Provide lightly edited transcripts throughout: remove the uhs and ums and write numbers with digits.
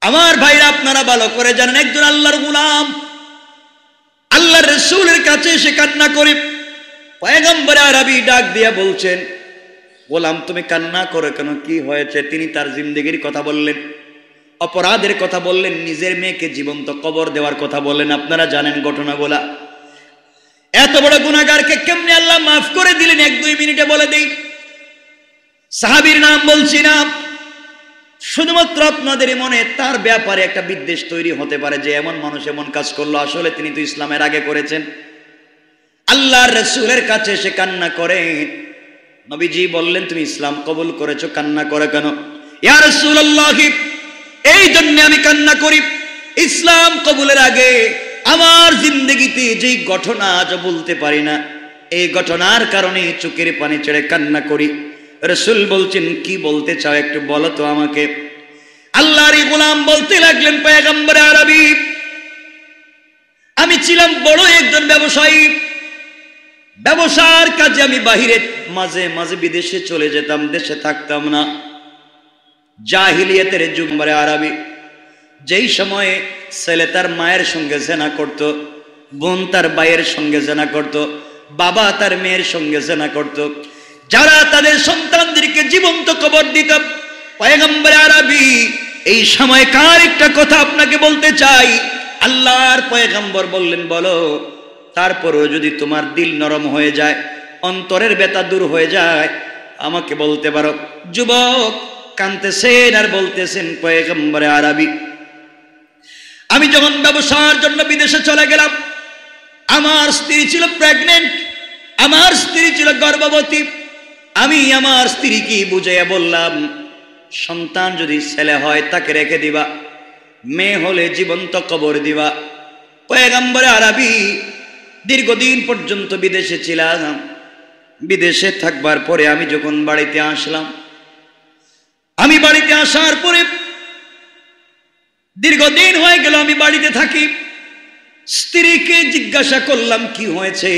আমার ভাইরা আপনারা ভালো করে জানেন, একজন আল্লাহর গোলাম আল্লাহর রাসূলের কাছে এসে কান্না করে পয়গম্বর আরবি ডাক দিয়া বলছেন, গোলাম তুমি কান্না করো কেন, কি হয়েছে? তিনি তার জিন্দেগির কথা বললেন, অপরাধের কথা বললেন, নিজের মেয়েকে জীবন্ত কবর দেওয়ার কথা বললেন। আপনারা জানেন ঘটনাগুলা। এত বড় গুনাহগারকে কেমনে আল্লাহ মাফ করে দিলেন 1-2 মিনিটে বলে দেই। সাহাবীর নাম বলছি না, শুধুমাত্র আপনাদের মনে তার ব্যাপারে একটা বিদ্বেষ তৈরি হতে পারে যে এমন মানুষ এমন কাজ করলো, আসলে তিনি তো ইসলামের আগে করেছেন। আল্লাহর রাসূলের কাছে এসে কান্না করে, নবীজি বললেন তুমি ইসলাম কবুল করেছো, কান্না করে কেন? ইয়া রাসূলুল্লাহ, এই জন্য আমি কান্না করি, ইসলাম কবুলের আগে আমার জিন্দেগিতে যেই ঘটনা আজ বলতে পারি না, এই ঘটনার কারণে চোখের পানি ছেড়ে কান্না করি। রাসূল বলছেন, কি বলতে চাও একটু বলো তো আমাকে। আল্লাহর গোলাম বলতে লাগলেন, পয়গম্বর আরবি, আমি ছিলাম বড় একজন ব্যবসায়ী, ব্যবসার কাজে আমি বাহিরে মাঝে মাঝে বিদেশে চলে যেতাম, দেশে থাকতাম না। জাহিলিয়াতের যুগ আরবি, যেই সময়ে ছেলে তার মায়ের সঙ্গে জেনা করত, বোন তার ভাইয়ের সঙ্গে জেনা করত, বাবা তার মেয়ের সঙ্গে জেনা করত, যারা তাদের সন্তানদেরকে জীবন্ত কবর দিত। পয়গম্বর আরবি এই সময়কার একটা কথা আপনাকে বলতে চাই। আল্লাহর পয়গম্বর বললেন, বলো, তারপরও যদি তোমার দিল নরম হয়ে যায়, অন্তরের ব্যথা দূর হয়ে যায়, আমাকে বলতে পারো। যুবক কাঁদতেছেন আর বলতেছেন, পয়গম্বর আরবি, আমি যখন ব্যবসার জন্য বিদেশে চলে গেলাম, আমার স্ত্রী ছিল প্রেগনেন্ট, আমার স্ত্রী ছিল গর্ভবতী। আমি আমার স্ত্রীকে বুঝাইয়া বললাম, সন্তান যদি ছেলে হয় তাকে রেখে দিবা, মেয়ে হলে জীবন্ত কবর দিবা। পয়গম্বর আরবি দীর্ঘদিন পর্যন্ত বিদেশে ছিলাম। বিদেশে থাকবার পরে আমি যখন বাড়িতে আসলাম, আমি বাড়িতে আসার পরে দীর্ঘদিন হয়ে গেল আমি বাড়িতে থাকি। স্ত্রীকে জিজ্ঞাসা করলাম কি হয়েছে।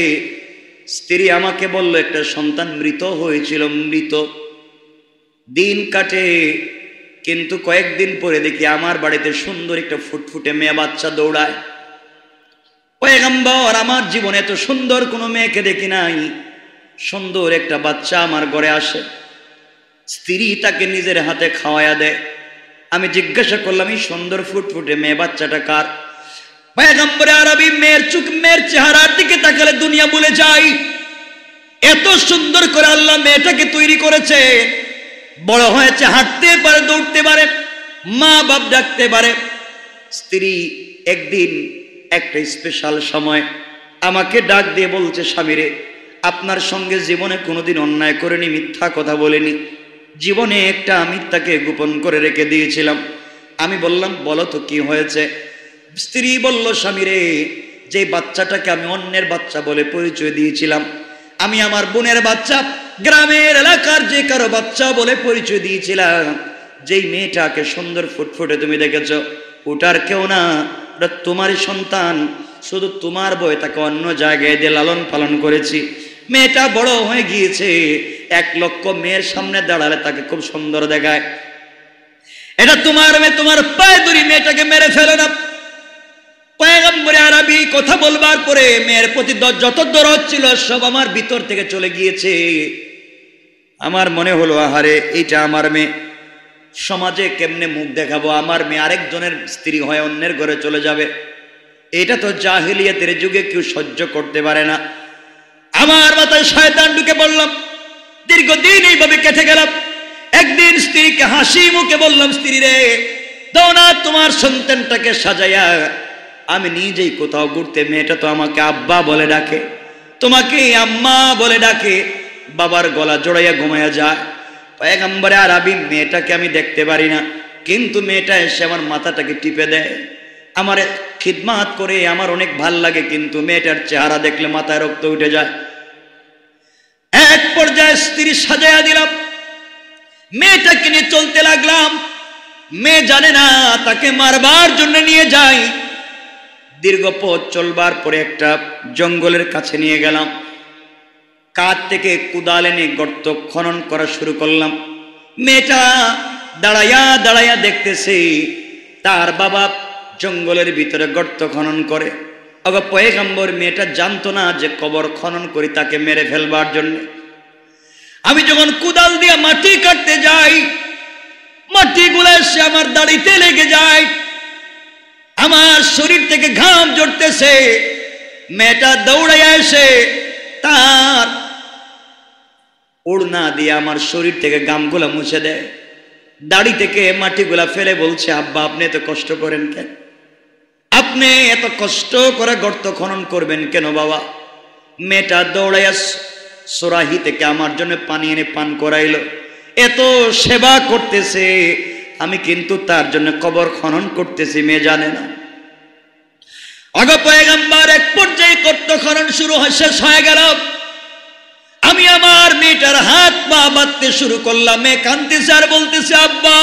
স্ত্রী আমাকে বলল, একটা সন্তান মৃত হয়েছিল, মৃত। দিন কাটে, কিন্তু কয়েকদিন পরে দেখি আমার বাড়িতে সুন্দর একটা ফুটফুটে মেয়ে বাচ্চা দৌড়ায়। পয়গম্বর, আমার জীবনে এত সুন্দর কোনো মেয়েকে দেখি নাই। সুন্দর একটা বাচ্চা আমার ঘরে আসে, স্ত্রী তাকে নিজের হাতে খাওয়ায়া দেয়। আমি জিজ্ঞাসা করলাম, এই সুন্দর ফুটফুটে মেয়ে বাচ্চাটা কার? পয়গম্বর আরবি মেয়ের চোখ, মেয়ের চেহারার দিকে তাকালে দুনিয়া ভুলে যাই। এত সুন্দর করে আল্লাহ মেয়েটাকে তৈরি করেছে, বড় হয়েছে, হাঁটতে পারে, দৌড়তে পারে, মা বাপ ডাকতে পারে। স্ত্রী একদিন একটা স্পেশাল সময় আমাকে ডাক দিয়ে বলছে, স্বামীরে, আপনার সঙ্গে জীবনে কোনোদিন অন্যায় করেনি, মিথ্যা কথা বলেনি, জীবনে একটা মিথ্যাকে গোপন করে রেখে দিয়েছিলাম। আমি বললাম, বলো তো কি হয়েছে? স্ত্রী বলল, স্বামীরে, যে বাচ্চাটাকে আমি অন্যের বাচ্চা বলে পরিচয় দিয়েছিলাম, আমি আমার বোনের বাচ্চা, গ্রামের এলাকার যে কারো বাচ্চা বলে পরিচয় দিয়েছিলাম, যেই মেয়েটাকে সুন্দর ফুটফুটে তুমি দেখেছ, ওটার কেউ না, ওটা তোমারই সন্তান। শুধু তোমার বই তাকে অন্য জায়গায় দিয়ে লালন পালন করেছি। মেয়েটা বড় হয়ে গিয়েছে, 1 লক্ষ মেয়ের সামনে দাঁড়ালে তাকে খুব সুন্দর দেখায়। এটা তোমার মেয়ে, তোমার পায়ে ধরি, মেয়েটাকে মেরে ফেলো না। পয়গম্বর আরবি কথা বলবার পরে মেয়ের প্রতি যত দরদ ছিল সব আমার ভিতর থেকে চলে গিয়েছে। আমার মনে হলো, আহারে, এইটা আমার মেয়ে, সমাজে কেমনে মুখ দেখাবো? আমার মেয়ে আরেকজনের স্ত্রী হয়ে অন্যের ঘরে চলে যাবে, এটা তো জাহিলিয়াতের যুগে কেউ সহ্য করতে পারে না। আমার মাথায় শয়তান ঢুকে বললাম, দীর্ঘদিন এইভাবে কেটে গেলাম। একদিন স্ত্রীকে হাসি মুখে বললাম, স্ত্রী রে, দাও না তোমার সন্তানটাকে সাজাইয়া আমি নিজেই কোথাও ঘুরতে। মেয়েটা তো আমাকে আব্বা বলে ডাকে, তোমাকে আম্মা বলে ডাকে, বাবার গলা জড়াইয়া ঘুমাইয়া যায়। পয়গম্বর আরবি, মেয়েটাকে আমি দেখতে পারি না, কিন্তু মেয়েটা এসে আমার মাথাটাকে টিপে দেয়, আমার খিদমাত করে, আমার অনেক ভাল লাগে, কিন্তু মেয়েটার চেহারা দেখলে মাথায় রক্ত উঠে যায়। এক পর্যায়ে স্ত্রী সাজাইয়া দিলাম, মেয়েটাকে নিয়ে চলতে লাগলাম। মেয়ে জানে না তাকে মারবার জন্য নিয়ে যাই। দীর্ঘ পথ চলবার পরে একটা জঙ্গলের কাছে নিয়ে গেলাম। কাঠ থেকে কুদাল এনে গর্ত খনন করা শুরু করলাম। মেয়েটা দাঁড়াইয়া দাঁড়াইয়া দেখতেছে, তার বাবা জঙ্গলের ভিতরে গর্ত খনন করে। আগে পয়গম্বর মেয়েটা জানতো না যে কবর খনন করে তাকে মেরে ফেলবার জন্য। আমি যখন কুদাল দিয়ে মাটি কাটতে যাই, মাটিগুলো এসে আমার দাড়িতে লেগে যায়, আমার শরীর থেকে ঘাম ঝরতেছে। মেয়েটা দৌড়াইয়া এসে তার ওড়না দিয়ে আমার শরীর থেকে ঘামগুলা মুছে দেয়, দাড়ি থেকে মাটিগুলা ফেলে বলছে, আব্বা আপনি এত কষ্ট করেন কেন? আপনি এত কষ্ট করে গর্ত খনন করবেন কেন বাবা? মেয়েটা দৌড়াইয়া সোরাহি থেকে আমার জন্য পানি এনে পান করাইলো। এত সেবা করতেছে, আমি কিন্তু তার জন্য কবর খনন করতেছি, মেয়ে জানে না। আগে পয়গম্বর এক পর্যায়ে গর্ত খনন শেষ হয়ে গেল। আমি আমার মেয়েটার হাত পা বাঁধতে শুরু করলাম। মেয়ে কাঁদতেছে আর বলতেছে, আব্বা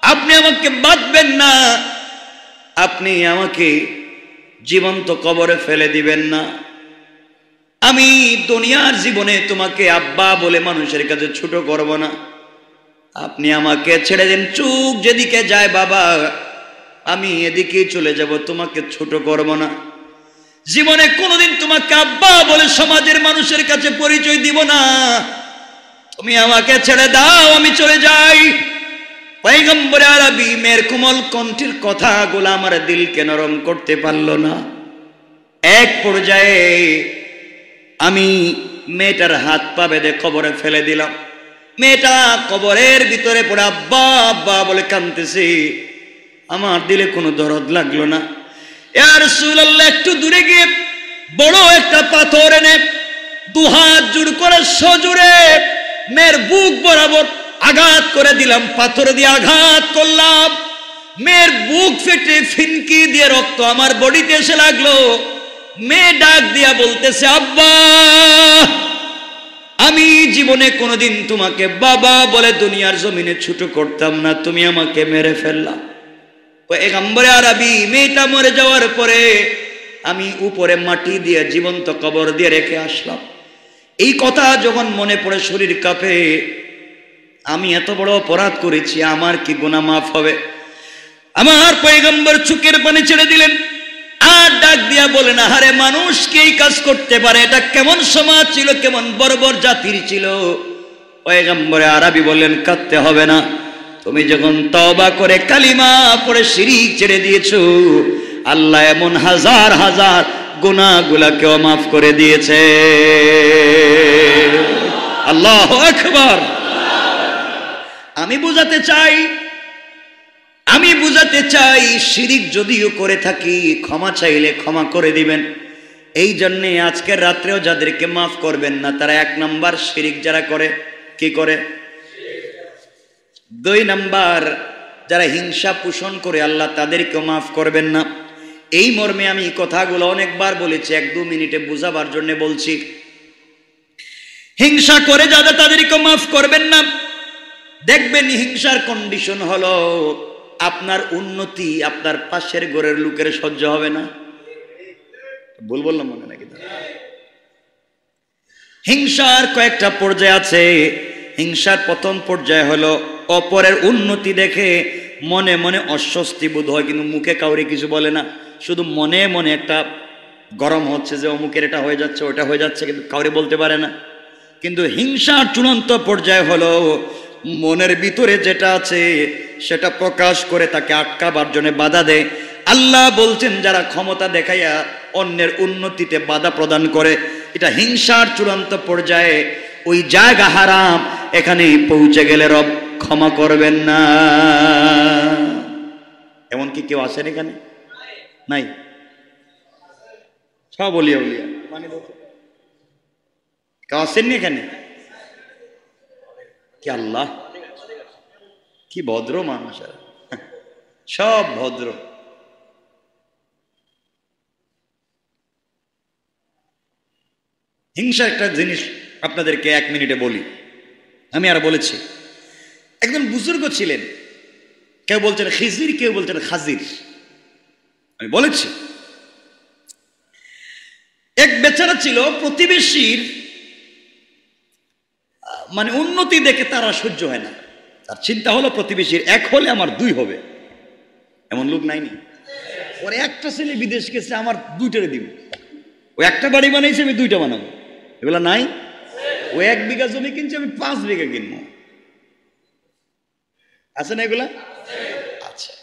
আপনি আমাকে বাঁধবেন না, আপনি আমাকে জীবন্ত কবরে ফেলে দিবেন না। আমি দুনিয়ার জীবনে তোমাকে আব্বা বলে মানুষের কাছে ছোট করব না, আপনি আমাকে ছেড়ে দিন। চোখ যেদিকে যায় বাবা আমি এদিকেই চলে যাব, তোমাকে ছোট করব না। জীবনে কোনোদিন তোমাকে আব্বা বলে সমাজের মানুষের কাছে পরিচয় দিব না, তুমি আমাকে ছেড়ে দাও, আমি চলে যাই। পয়গম্বর আরবি মেয়ের কোমল কণ্ঠের কথাগুলো আমার দিলকে নরম করতে পারলো না। এক পর্যায়ে আমি মেয়েটার হাত পা বেঁধে কবরে ফেলে দিলাম। মেয়েটা কবরের ভিতরে পড়ে আব্বা আব্বা বলে কাঁদতেছে। আমার দিলে কোনো দরদ লাগলো না। ইয়া রাসূলুল্লাহ একটু দূরে গিয়ে বড় একটা পাথর এনে দুহাত জোড় করে সজোরে মেয়ের বুক বরাবর আঘাত করে দিলাম। পাথর দিয়ে আঘাত করলাম, মেয়ের বুক ফেটে ফিনকি দিয়ে রক্ত আমার বডিতে এসে লাগলো। মেয়ে ডাক দিয়া বলতেছে, আব্বা আমি জীবনে কোনোদিন তোমাকে বাবা বলে দুনিয়ার জমিনে ছোট করতাম না, তুমি আমাকে মেরে ফেললাম। পয়গম্বর আরবি মেয়েটা মরে যাওয়ার পরে আমি উপরে মাটি দিয়ে জীবন্ত কবর দিয়ে রেখে আসলাম। এই কথা যখন মনে পড়ে শরীর কাঁপে। আমি এত বড় অপরাধ করেছি, আমার কি গুনাহ মাফ হবে? আমার পয়গম্বর চোখের পানি ছেড়ে দিলেন আর ডাক দিয়া বলেন, আরে মানুষ কি এই কাজ করতে পারে? এটা কেমন সমাজ ছিল, কেমন বর্বর জাতির ছিল। পয়গম্বর আরবি বললেন, কাঁদতে হবে না, তুমি যখন তওবা করে কালিমা পড়ে শিরক ছেড়ে দিয়েছো, আল্লাহ এমন হাজার হাজার গুনাহগুলোকেও মাফ করে দিয়েছে। আল্লাহু আকবার। আমি বুঝাতে চাই শিরক যদিও করে থাকি, ক্ষমা চাইলে ক্ষমা করে দিবেন। এই জন্যে আজকের রাত্রেও যাদেরকে মাফ করবেন না, তারা 1 নাম্বার শিরক যারা করে, কি করে? 2 নাম্বার যারা হিংসা পোষণ করে, আল্লাহ তাদেরকেও মাফ করবেন না। এই মর্মে আমি কথাগুলো অনেকবার বলেছি, 1-2 মিনিটে বুঝাবার জন্য বলছি। হিংসা করে যাদের, তাদেরকেও মাফ করবেন না। দেখবেন হিংসার কন্ডিশন হলো আপনার উন্নতি আপনার পাশের ঘরের লোকের সহ্য হবে না। ভুল বললাম মনে নাকি? হিংসার কয়েকটা পর্যায় আছে। হিংসার প্রথম পর্যায় হলো অপরের উন্নতি দেখে মনে মনে অস্বস্তি বোধ হয়, কিন্তু মুখে কাউরে কিছু বলে না, শুধু মনে মনে একটা গরম হচ্ছে যে অমুকের এটা হয়ে যাচ্ছে, ওটা হয়ে যাচ্ছে, কিন্তু কাউরে বলতে পারে না। কিন্তু হিংসার চূড়ান্ত পর্যায় হলো মনের ভিতরে যেটা আছে সেটা প্রকাশ করে তাকে আটকাবার জন্য বাধা দেয়। আল্লাহ বলছেন, যারা ক্ষমতা দেখাইয়া অন্যের উন্নতিতে বাধা প্রদান করে, এটা হিংসার চূড়ান্ত পর্যায়ে। ওই জায়গা হারাম, এখানে পৌঁছে গেলে রব ক্ষমা করবেন না। এমনকি কেউ আসেন এখানে? নাই, সব বলিয়া বলিয়া কেউ আসেননি এখানে? কি আল্লাহ, কি ভদ্র মানুষ, সব ভদ্র। হিংসা একটা জিনিস আপনাদেরকে 1 মিনিটে বলি। আমি আর বলেছি, একজন বুজুর্গ ছিলেন, কেউ বলছেন খিজির, কেউ বলছেন খাজির। আমি বলেছি, এক বেচারা ছিল, প্রতিবেশীর মানে উন্নতি দেখে তারা সহ্য হয় না। আর চিন্তা হলো প্রতিবেশীর এক হলে আমার দুই হবে, এমন লোক নাইনি? ওর একটা ছেলে বিদেশ গেছে, আমার দুইটারে দিব। ও একটা বাড়ি বানাইছে, আমি দুইটা বানাবো, এগুলা নাই? ও 1 বিঘা জমি কিনছে, আমি 5 বিঘা কিনবো, আছে না এগুলা? আচ্ছা,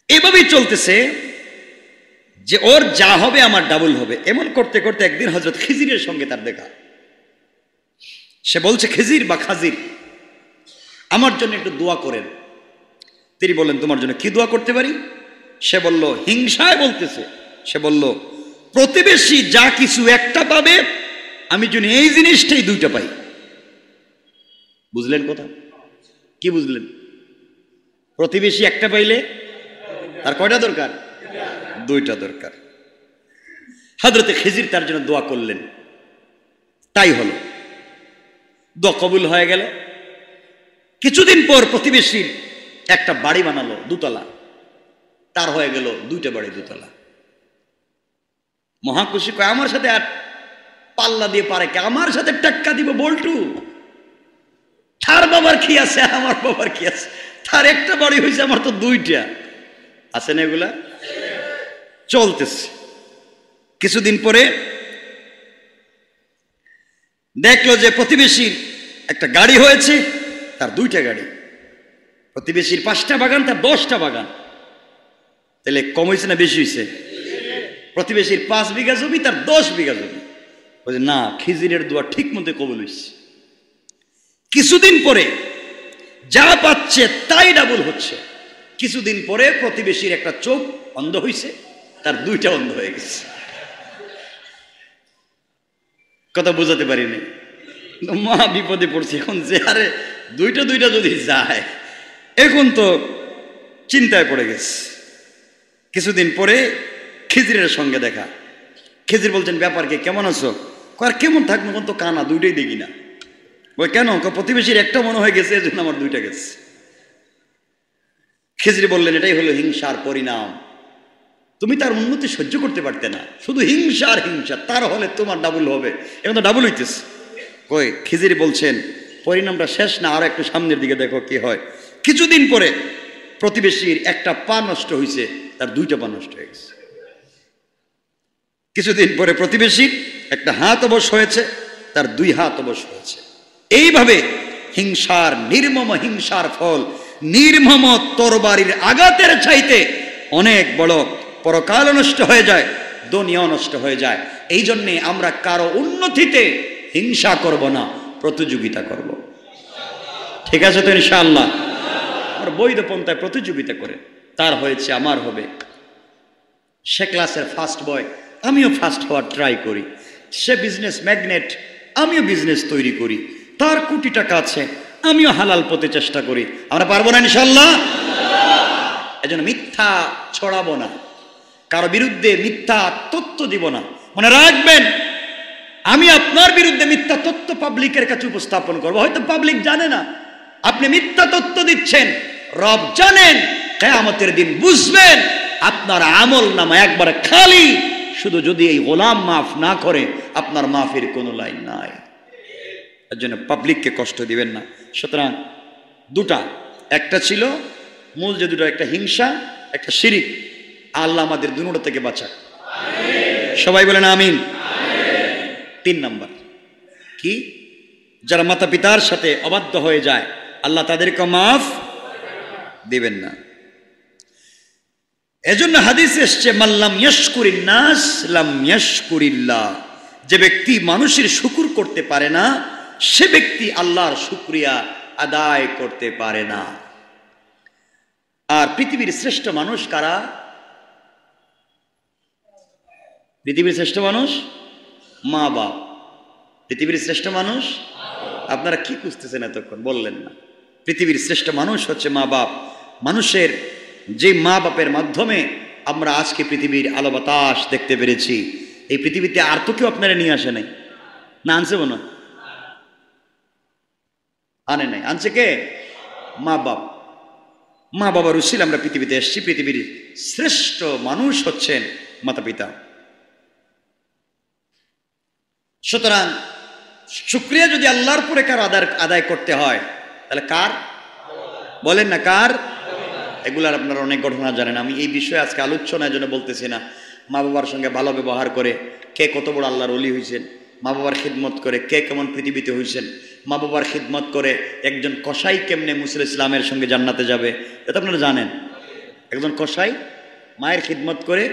এভাবেই চলতেছে যে ওর যা হবে আমার ডাবল হবে। এমন করতে করতে একদিন হযরত খিজিরের সঙ্গে তার দেখা। সে বলছে, খিজির বা খাজির, আমার জন্য একটু দোয়া করেন। তিনি বললেন, তোমার জন্য কি দোয়া করতে পারি? সে বলল, হিংসায় বলতেছে। সে বলল, প্রতিবেশী যা কিছু একটা পাবে, আমি যেন এই জিনিসটাই দুইটা পাই। বুঝলেন কথা? কি বুঝলেন? প্রতিবেশী একটা পাইলে তার কয়টা দরকার? দুইটা দরকার। হযরতে খিজির তার জন্য দোয়া করলেন, তাই হলো, দোয়া কবুল হয়ে গেল। কিছুদিন পর প্রতিবেশীর একটা বাড়ি বানালো, 2 তলা, তার হয়ে গেল 2টা বাড়ি 2 তলা। মহাখুশি, কয় আমার সাথে আর পাল্লা দিয়ে পারে কে? আমার সাথে টাক্কা দিব বল্টু? তার বাবার কি আছে, আমার বাবার কি আছে? তার একটা বাড়ি হয়েছে, আমার তো 2টা। আছে না এগুলা? চলতেছে। কিছুদিন পরে দেখলো যে প্রতিবেশীর একটা গাড়ি হয়েছে, তার 2টা গাড়ি। প্রতিবেশীর 5টা বাগান, তার 10টা বাগান। তাহলে কম হয়েছে না বেশি হয়েছে? প্রতিবেশীর 5 বিঘা জমি, তার 10 বিঘা জমি। বলছে, না, খিজিরের দোয়া ঠিক মতো কবুল হয়েছে। কিছুদিন পরে যা পাচ্ছে তাই ডাবল হচ্ছে। কিছুদিন পরে প্রতিবেশীর একটা চোখ অন্ধ হয়েছে, তার 2টা অন্ধ হয়ে গেছে। কথা বুঝাতে পারিনি? মহা বিপদে পড়ছে এখন, যে আরে 2টা যদি যায়, এখন তো চিন্তায় পড়ে গেছে। কিছুদিন পরে খিজিরের সঙ্গে দেখা। খিজির বলছেন, ব্যাপার কি, কেমন আছো? আর কেমন থাকবো, কোন তো কানা, 2টাই দেখি না। ওই কেন? প্রতিবেশীর একটা মনে হয়ে গেছে, এজন্য আমার 2টা গেছে। খিজির বললেন, এটাই হলো হিংসার পরিণাম। তুমি তার উন্নতি সহ্য করতে পারতে না, শুধু হিংসা আর হিংসা, তার হলে তোমার ডাবল হবে, এখন তো ডাবল হইতেছে। কই, খিজির বলছেন, পরিণামটা শেষ না, আর একটু সামনের দিকে দেখো কি হয়। কিছুদিন পরে প্রতিবেশীর একটা পা নষ্ট হয়েছে, তার 2টা পা নষ্ট হয়ে গেছে। কিছুদিন পরে প্রতিবেশীর একটা হাত অবশ হয়েছে, তার 2 হাত অবশ হয়েছে। এইভাবে হিংসার, নির্মম হিংসার ফল নির্মম তরবারির আঘাতের চাইতে অনেক বড়। পরকাল নষ্ট হয়ে যায়, দুনিয়াও নষ্ট হয়ে যায়। এই জন্যে আমরা কারো উন্নতিতে হিংসা করব না, প্রতিযোগিতা করব। ঠিক আছে তো ইনশাআল্লাহ? আর বৈধ পন্থায় প্রতিযোগিতা করে, তার হয়েছে আমার হবে। সে ক্লাসের ফার্স্ট বয়, আমিও ফার্স্ট হওয়ার ট্রাই করি। সে বিজনেস ম্যাগনেট, আমিও বিজনেস তৈরি করি। তার কোটি টাকা আছে, আমিও হালাল পথে চেষ্টা করি। আমরা পারবো না ইনশাআল্লাহ? এজন্য মিথ্যা ছড়াবো না, কারো বিরুদ্ধে মিথ্যা তথ্য দিব না। মনে রাখবেন, আমি আপনার বিরুদ্ধে মিথ্যা তথ্য পাবলিকের কাছে উপস্থাপন করবো, হয়তো পাবলিক জানে না আপনি মিথ্যা তথ্য দিচ্ছেন। রব জানেন, কিয়ামতের দিন বুঝবেন আপনার আমল নামা একবারে খালি। শুধু যদি এই গোলাম মাফ না করে, আপনার মাফের কোনো লাইন নাই। এর জন্য পাবলিককে কষ্ট দিবেন না। সুতরাং 2টা, একটা ছিল মূল যে 2টা, একটা হিংসা, একটা শিরিক। আল্লাহ আমাদের দুটো থেকে বাঁচাক, সবাই বলেন আমিন। 3 নাম্বার কি? যারা মাতা পিতার সাথে অবাধ্য হয়ে যায়, আল্লাহ তাদেরকে মাফ দিবেন না। এজন্য হাদিসে এসছে, মাল্লাম ইয়াশকুরিন নাস লাম ইয়াশকুরিল্লাহ। যে ব্যক্তি মানুষের শুকর করতে পারে না, সে ব্যক্তি আল্লাহর শুকরিয়া আদায় করতে পারে না। আর পৃথিবীর শ্রেষ্ঠ মানুষ কারা? পৃথিবীর শ্রেষ্ঠ মানুষ মা বাপ। পৃথিবীর শ্রেষ্ঠ মানুষ, আপনারা কি খুঁজতেছেন এতক্ষণ, বললেন না? পৃথিবীর শ্রেষ্ঠ মানুষ হচ্ছে মা বাপ। মানুষের যে মা বাপের মাধ্যমে আমরা আজকে পৃথিবীর আলো বাতাস দেখতে পেরেছি। এই পৃথিবীতে আর তো কেউ আপনারা নিয়ে আসে নাই, না আনছে? মনে আনে নাই, আনছে কে? মা বাপ। মা বাবার উসিলায় আমরা পৃথিবীতে এসেছি। পৃথিবীর শ্রেষ্ঠ মানুষ হচ্ছেন মাতা পিতা। সুতরাং শুকরিয়া যদি আল্লাহর পরে কারো আদায় করতে হয়, তাহলে কার বলেন না, কার? এগুলার আপনারা অনেক ঘটনা জানেন। আমি এই বিষয়ে আজকে আলোচনার জন্য বলতেছি না। মা বাবার সঙ্গে ভালো ব্যবহার করে কে কত বড় আল্লাহর ওলি হয়েছেন, মা বাবার খিদমত করে কে কেমন পৃথিবীতে হয়েছেন, মা বাবার খিদমত করে একজন কসাই কেমনে মুসা ইসলামের সঙ্গে জান্নাতে যাবে, এটা আপনারা জানেন। একজন কসাই মায়ের খিদমত করে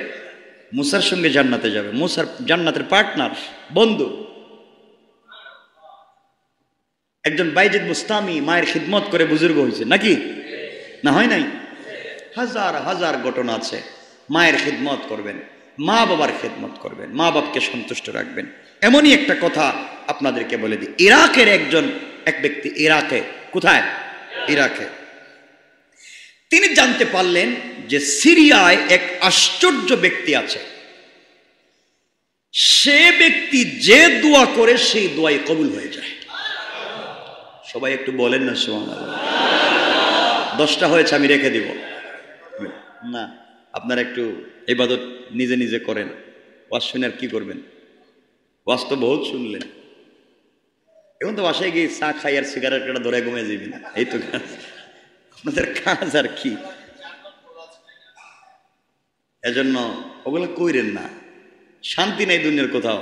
মুসার সঙ্গে জান্নাতে যাবে, মুসার জান্নাতের পার্টনার, বন্ধু। একজন বাইজিদ মুস্তামি মায়ের খিদমত করে বুজুর্গ হয়েছে, নাকি না হয় নাই? হাজার হাজার ঘটনা আছে। মায়ের খিদমত করবেন, মা বাবার খিদমত করবেন, মা বাপকে সন্তুষ্ট রাখবেন। এমনই একটা কথা আপনাদেরকে বলে দিই। ইরাকের এক ব্যক্তি, ইরাকে, কোথায়? ইরাকে। তিনি জানতে পারলেন যে সিরিয়ায় এক আশ্চর্য ব্যক্তি আছে। সে ব্যক্তি যে দোয়া করে সেই দোয়াই কবুল হয়ে যায়। সবাই একটু বলেন না সুবহানাল্লাহ। 10টা হয়েছে, আমি রেখে দিব না। আপনারা একটু ইবাদত নিজে নিজে করেন। ওয়াজ শুনে আর কি করবেন? ওয়াজ তো বহুত শুনলেন, এখন তো বাসায় গিয়ে চা খাই আর সিগারেট কাটা ধরে ঘুমিয়ে যাবি না, এই তো আপনাদের কাজ আর কি। এজন্য ওগুলো কইরেন না। শান্তি নাই দুনিয়ার কোথাও।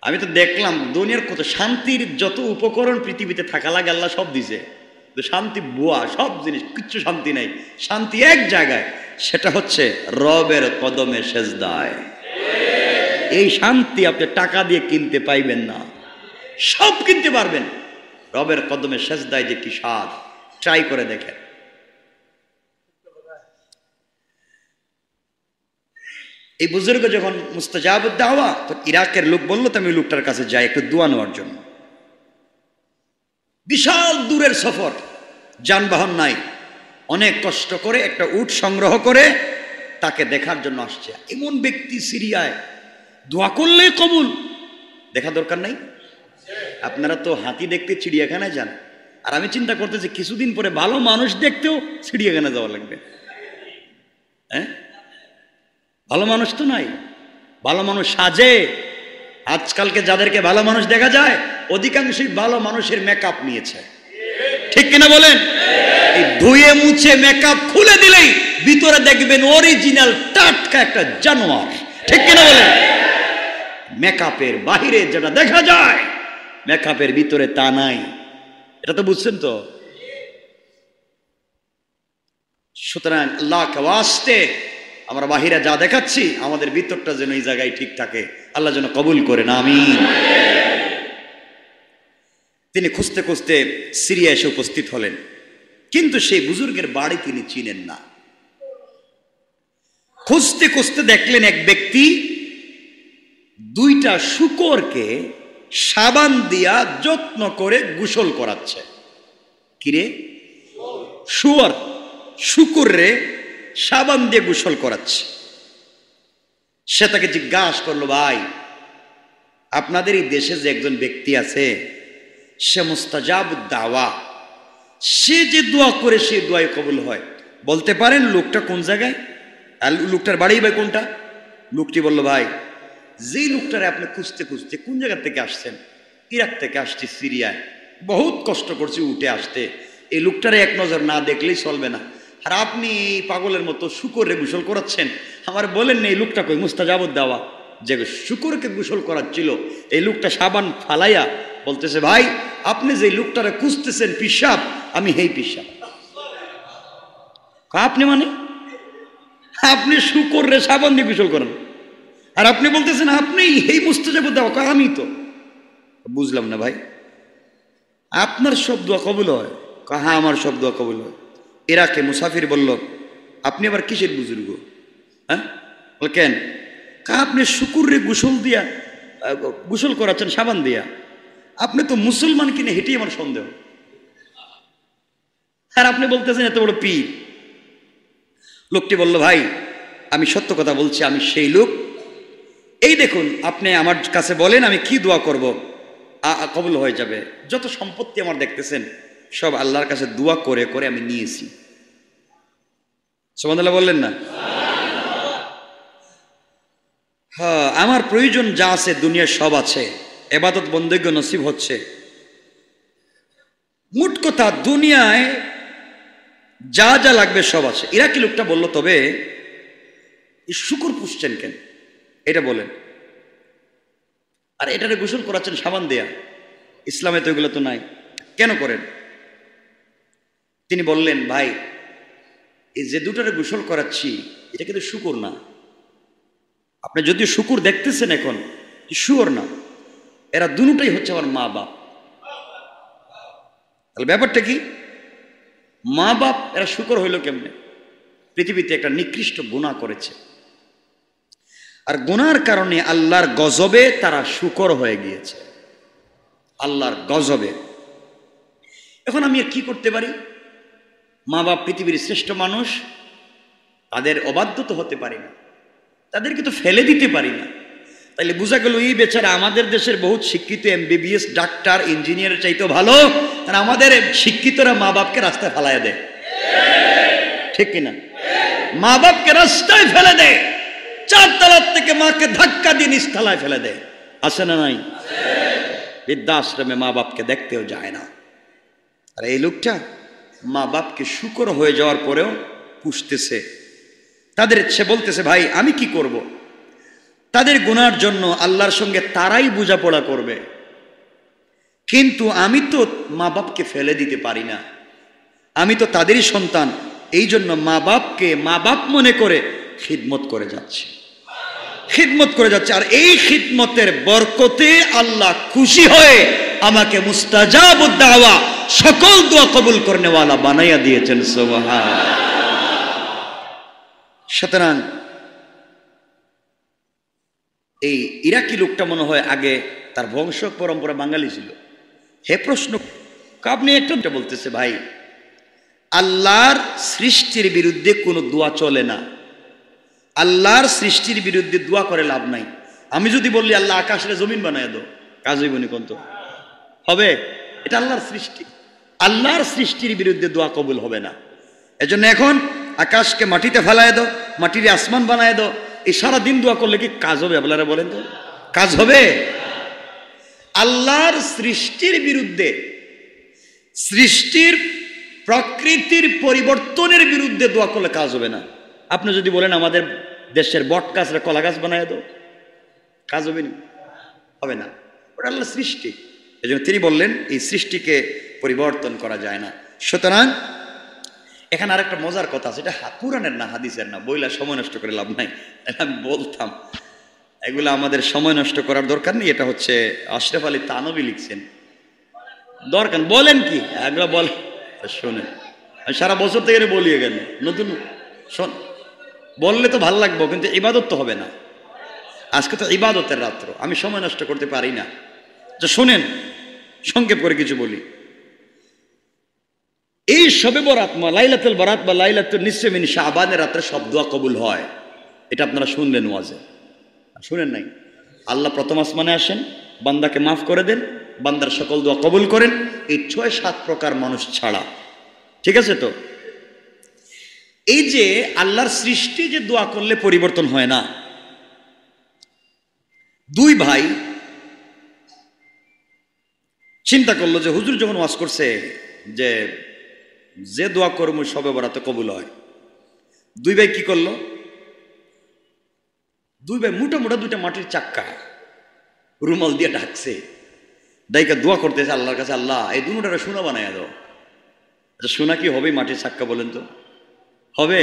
আমি তো দেখলাম দুনিয়ার কত শান্তির যত উপকরণ পৃথিবীতে থাকা লাগে আল্লাহ সব দিছে, তো শান্তি বুয়া, সব জিনিস, কিচ্ছু শান্তি নাই। শান্তি এক জায়গায়, সেটা হচ্ছে রবের কদমে সেজদায়। এই শান্তি আপনি টাকা দিয়ে কিনতে পাইবেন না, সব কিনতে পারবেন। রবের কদমে সেজদায় যে কি স্বাদ, ট্রাই করে দেখেন। এই বুজুর্গ যখন মুস্তাজাবুদ দাওয়া, তো ইরাকের লোক বললো তো আমি লোকটার কাছে যাই একটু দোয়া নেওয়ার জন্য। বিশাল দূরের সফর, যানবাহন নাই, অনেক কষ্ট করে একটা উট সংগ্রহ করে তাকে দেখার জন্য আসছে। এমন ব্যক্তি সিরিয়ায়, দোয়া করলেই কবুল, দেখা দরকার নাই? আপনারা তো হাতি দেখতে চিড়িয়াখানায় যান, আর আমি চিন্তা করতেছি কিছুদিন পরে ভালো মানুষ দেখতেও চিড়িয়াখানায় যাওয়া লাগবে। হ্যাঁ, ভালো মানুষ তো নাই, ভালো মানুষ সাজে। আজকালকে যাদেরকে ভালো মানুষ দেখা যায় অধিকাংশই ভালো মানুষের মেকআপ নিয়েছে, ঠিক কিনা বলেন? এই ধুয়ে মুছে মেকআপ খুলে দিলেই ভিতরে দেখবেন অরিজিনাল টাটকা একটা জানোয়ার, ঠিক কিনা বলেন? মেকআপের বাহিরে যেটা দেখা যায় মেকআপের ভিতরে তা নাই, এটা তো বুঝছেন তো? সুতরাং আল্লাহকে ওয়াস্তে আমরা বাহিরে যা দেখাচ্ছি আমাদের ভিতরটা যেন এই জায়গায় ঠিক থাকে, আল্লাহ যেন কবুল করেন, আমিন। তিনি খুঁজতে খুঁজতে সিরিয়া এসে উপস্থিত হলেন, কিন্তু সেই বুজুর্গের বাড়ি তিনি চিনেন না। খুঁজতে খুঁজতে দেখলেন এক ব্যক্তি 2টা শূকরকে সাবান দিয়া যত্ন করে গোসল করাচ্ছে। কিরে? শুকুরে সাবান দিয়ে গোসল করাচ্ছে। সে তাকে জিজ্ঞাসা করলো, ভাই আপনাদের এই দেশে যে একজন ব্যক্তি আছে সে মুস্তাজাবুদ দাওয়া, সে যে দোয়া করে সেই দোয়াই কবুল হয়, বলতে পারেন লোকটা কোন জায়গায় আর লোকটার বাড়ি ভাই কোনটা? লোকটি বলল, ভাই যে লোকটারে আপনি খুঁজতে খুঁজতে কোন জায়গা থেকে আসছেন? ইরাক থেকে আসছি, সিরিয়ায় বহুত কষ্ট করছি উঠে আসতে, এই লোকটারে এক নজর না দেখলেই চলবে না। আর আপনি পাগলের মতো শুকরে গোসল করাচ্ছেন, আমার বলেন না এই লোকটা কই? মুস্তাজাবুদ দাওয়া যে শুকরকে গোসল করাচ্ছিল, এই লোকটা সাবান ফালাইয়া বলতেছে, ভাই আপনি যে লোকটারে খুঁজতেছেন পিসাব, আমি হেই পিসাব। আপনি মানে আপনি শুকরে সাবান দিয়ে গোসল করেন আর আপনি বলতেছেন আপনি এই মুস্তাজাবুদ দাওয়া? আমি তো বুঝলাম না ভাই, আপনার সব দোয়া কবুল হয়? হ্যাঁ আমার সব দোয়া কবুল হয়। ইরাকে মুসাফির বলল, আপনি আবার কিসের বুজুর্গ? হ্যাঁ, কেন? আপনি শুকুরে গোসল করাচ্ছেন সাবান দিয়া, আপনি তো মুসলমান কিনে, হেঁটেই আমার সন্দেহ। আর আপনি বলতেছেন এত বড় পীর। লোকটি বলল, ভাই আমি সত্য কথা বলছি, আমি সেই লোক। এই দেখুন, আপনি আমার কাছে বলেন আমি কি দোয়া করব, কবুল হয়ে যাবে। যত সম্পত্তি আমার দেখতেছেন সব আল্লাহর কাছে দোয়া করে করে আমি নিয়েছি। সুবহানাল্লাহ বললেন না? হ্যাঁ, আমার প্রয়োজন যা আছে দুনিয়ার সব আছে, ইবাদত বন্দেগী নসিব হচ্ছে। মোট কথা দুনিয়ায় যা যা লাগবে সব আছে। ইরাকি লোকটা বলল, তবে এই শুকর পুষছেন কেন এটা বলেন, আর এটারে গোসল করাচ্ছেন সাবান দেয়া, ইসলামে তো এগুলো তো নাই, কেন করেন? তিনি বললেন, ভাই এই যে দুটারে গোসল করাচ্ছি এটা কিন্তু শুকর না। আপনি যদি শুকুর দেখতেছেন এখন, শুয়োর না, এরা দুটাই হচ্ছে আমার মা বাপ। তাহলে ব্যাপারটা কি? মা বাপ এরা শুকর হইল কেমনে? পৃথিবীতে একটা নিকৃষ্ট গুনাহ করেছে, আর গুনার কারণে আল্লাহর গজবে তারা শুকর হয়ে গিয়েছে, আল্লাহর গজবে। এখন আমি আর কি করতে পারি? মা বাপ পৃথিবীর শ্রেষ্ঠ মানুষ, তাদের অবাধ্য তো হতে পারি না, তাদেরকে তো ফেলে দিতে পারি না। তাইলে বোঝা গেল এই বেচারা আমাদের দেশের বহুত শিক্ষিত MBBS ডাক্তার ইঞ্জিনিয়ারের চাইতেও ভালো, আর আমাদের শিক্ষিতরা মা বাপকে রাস্তায় ফেলায় দেয়, ঠিক কিনা? মা বাপকে রাস্তায় ফেলে দেয়, 4 তলার থেকে মাকে ধাক্কা দিয়ে নিচতলায় ফেলে দেয়, আছে না নাই? বৃদ্ধাশ্রমে মা বাপকে দেখতেও যায় না। আর এই লোকটা মা বাপকে শুকর হয়ে যাওয়ার পরেও পুষতেছে তাদের। সে বলতেছে, ভাই আমি কি করব? তাদের গুনার জন্য আল্লাহর সঙ্গে তারাই বোঝাপড়া করবে, কিন্তু আমি তো মা বাপকে ফেলে দিতে পারি না, আমি তো তাদেরই সন্তান, এই জন্য মা বাপকে মা বাপ মনে করে খিদমত করে যাচ্ছে, খিদমত করে যাচ্ছে। আর এই খিদমতের বরকতে আল্লাহ খুশি হয়ে আমাকে মুস্তাজাবুদ দাওয়া, সকল দোয়া কবুল করনেওয়ালা বানাইয়া দিয়েছেন, সুবহানাল্লাহ। সুতরাং এই ইরাকি লোকটা মনে হয় আগে তার বংশ পরম্পরা বাঙালি ছিল। হে প্রশ্ন আপনি একটা বলতেছে, ভাই আল্লাহর সৃষ্টির বিরুদ্ধে কোনো দোয়া চলে না, আল্লাহর সৃষ্টির বিরুদ্ধে দোয়া করে লাভ নাই। আমি যদি বললি আল্লাহ আকাশে জমিন বানায় দাও, কাজ হইব নি? কোন তো হবে? এটা আল্লাহর সৃষ্টি, আল্লাহর সৃষ্টির বিরুদ্ধে দোয়া কবুল হবে না। এজন্য এখন আকাশকে মাটিতে ফেলায় দাও, মাটির আসমান বানায় দাও, এই সারা দিন দোয়া করলে কি কাজ হবে? আপনারা বলেন তো, কাজ হবে? আল্লাহর সৃষ্টির বিরুদ্ধে, সৃষ্টির প্রকৃতির পরিবর্তনের বিরুদ্ধে দোয়া করলে কাজ হবে না। আপনি যদি বলেন আমাদের দেশের বট গাছরা কলা গাছ বানায় দাও, কাজ হবে না? হবে না, ওটা আল্লাহর সৃষ্টি। এই জন্য তিনি বললেন এই সৃষ্টিকে পরিবর্তন করা যায় না। সুতরাং এখানে আরেকটা মজার কথা আছে, এটা কুরআনের না হাদিসের না, বইলা সময় নষ্ট করে লাভ নাই। আমি বলতাম এগুলো আমাদের সময় নষ্ট করার দরকার নেই, এটা হচ্ছে আশরাফ আলী তানভী লিখছেন, দরকার বলেন কি এগুলো বল শোনেন। সারা বছর থেকে বলিয়ে গেল, নতুন শোন বললে তো ভাল লাগবো, কিন্তু ইবাদত তো হবে না। আজকে তো ইবাদতের রাত্র, আমি সময় নষ্ট করতে পারি না। শোনেন সংক্ষেপ করে কিছু বলি। এই শবে বরাত বা লাইলাতুল বরাত বা লাইলাতুল নিসফে মিন শাবানের রাতে সব দোয়া কবুল হয়, এটা আপনারা শুনলেন ওয়াজে, শুনেন নাই? আল্লাহ প্রথম আসমানে আসেন, বান্দাকে মাফ করে দেন, বান্দার সকল দোয়া কবুল করেন, এই 6-7 প্রকার মানুষ ছাড়া, ঠিক আছে? তো এই যে আল্লাহর সৃষ্টি যে দোয়া করলে পরিবর্তন হয় না, 2 ভাই চিন্তা করলো যে হুজুর যখন ওয়াজ করছে যে যে দোয়া করবো সবে বরাতে কবুল হয়, 2 ভাই কি করলো? 2 ভাই মোটা মোটা 2টা মাটির চাক্কা রুমাল দিয়ে ঢাকছে, ডাইকা দোয়া করতেছে আল্লাহর কাছে, আল্লাহ এই দুটারে সোনা বানায় দাও। আচ্ছা সোনা কি হবে মাটির চাক্কা বলেন তো? হবে?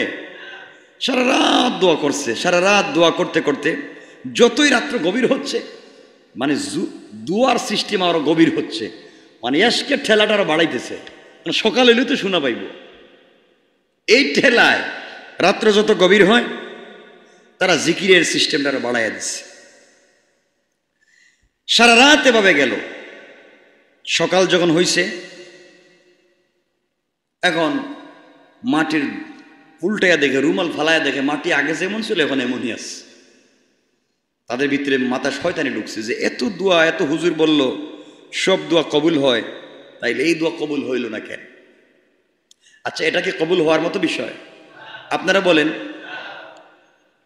সারা রাত দোয়া করছে, সারা রাত দোয়া করতে করতে যতই রাত্র গভীর হচ্ছে, মানে দুয়ার সিস্টেম আরো গভীর হচ্ছে, মানে এসকে ঠেলাটা আরো বাড়াইতেছে, মানে সকাল এলে তো শোনা পাইব। এই ঠেলায় রাত্র যত গভীর হয় তারা জিকিরের সিস্টেমটা আরো বাড়াইয়া দিচ্ছে। সারা রাত এভাবে গেল, সকাল যখন হইছে এখন মাটির উল্টাইয়া দেখে, রুমাল ফালাইয়া দেখে মাটি আগে যেমন ছিল এখন এমনই আছে। তাদের ভিতরে মাথা শয়তানি ঢুকছে যে এত দোয়া, এত হুজুর বলল সব দোয়া কবুল হয়, তাইলে এই দোয়া কবুল হইল না কেন? আচ্ছা এটা কি কবুল হওয়ার মতো বিষয়? আপনারা বলেন,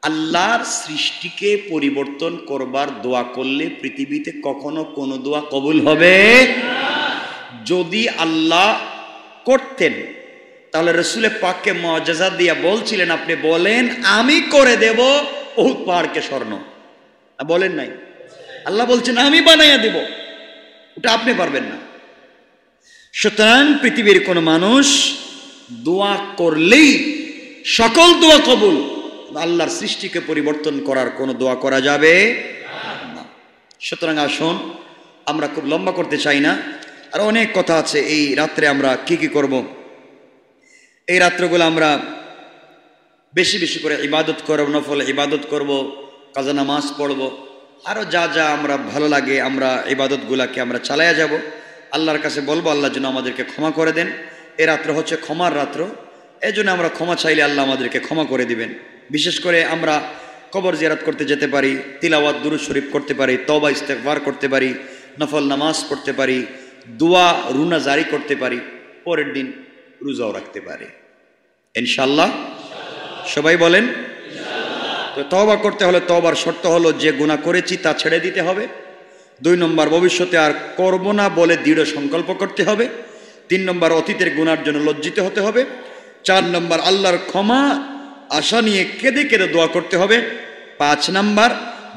আল্লাহর সৃষ্টিকে পরিবর্তন করবার দোয়া করলে পৃথিবীতে কখনো কোনো দোয়া কবুল হবে? যদি আল্লাহ করতেন তাহলে রসুলের পাককে মুআজিজা দিয়া বলছিলেন, আপনি বলেন আমি করে দেব উহুদ পাহাড়কে স্বর্ণ। বলেন নাই? আল্লাহ বলছেন আমি বানাইয়া দেব, ওটা আপনি পারবেন না। সুতরাং পৃথিবীর কোন মানুষ দোয়া করলেই সকল দোয়া কবুল, আল্লাহর সৃষ্টিকে পরিবর্তন করার কোনো দোয়া করা যাবে না। সুতরাং আসুন, আমরা খুব লম্বা করতে চাই না, আর অনেক কথা আছে। এই রাত্রে আমরা কি কি করব, এই রাত্রগুলো আমরা বেশি বেশি করে ইবাদত করব, নফল ইবাদত করব, কাজা নামাজ পড়ব, আরও যা যা আমরা ভালো লাগে আমরা ইবাদতগুলাকে আমরা চালাইয়া যাব। আল্লাহর কাছে বলবো আল্লাহ যেন আমাদেরকে ক্ষমা করে দেন। এই রাত্র হচ্ছে ক্ষমার রাত্র, এই জন্য আমরা ক্ষমা চাইলে আল্লাহ আমাদেরকে ক্ষমা করে দিবেন। বিশেষ করে আমরা কবর জিয়ারত করতে যেতে পারি, তিলাওয়াত দুরূদ শরীফ করতে পারি, তওবা ইস্তেগফার করতে পারি, নফল নামাজ পড়তে পারি, দোয়া রুনা জারি করতে পারি, পরের দিন রোজাও রাখতে পারি ইনশাআল্লাহ। সবাই বলেন তো। তওবা করতে হলে তওবার শর্ত হলো যে গুনাহ করেছি তা ছেড়ে দিতে হবে। 2 নম্বর, ভবিষ্যতে আর করব না বলে দৃঢ় সংকল্প করতে হবে। 3 নম্বর, অতীতের গুনার জন্য লজ্জিত হতে হবে। 4 নম্বর, আল্লাহর ক্ষমা আশা নিয়ে কেঁদে কেঁদে দোয়া করতে হবে। 5 নম্বর,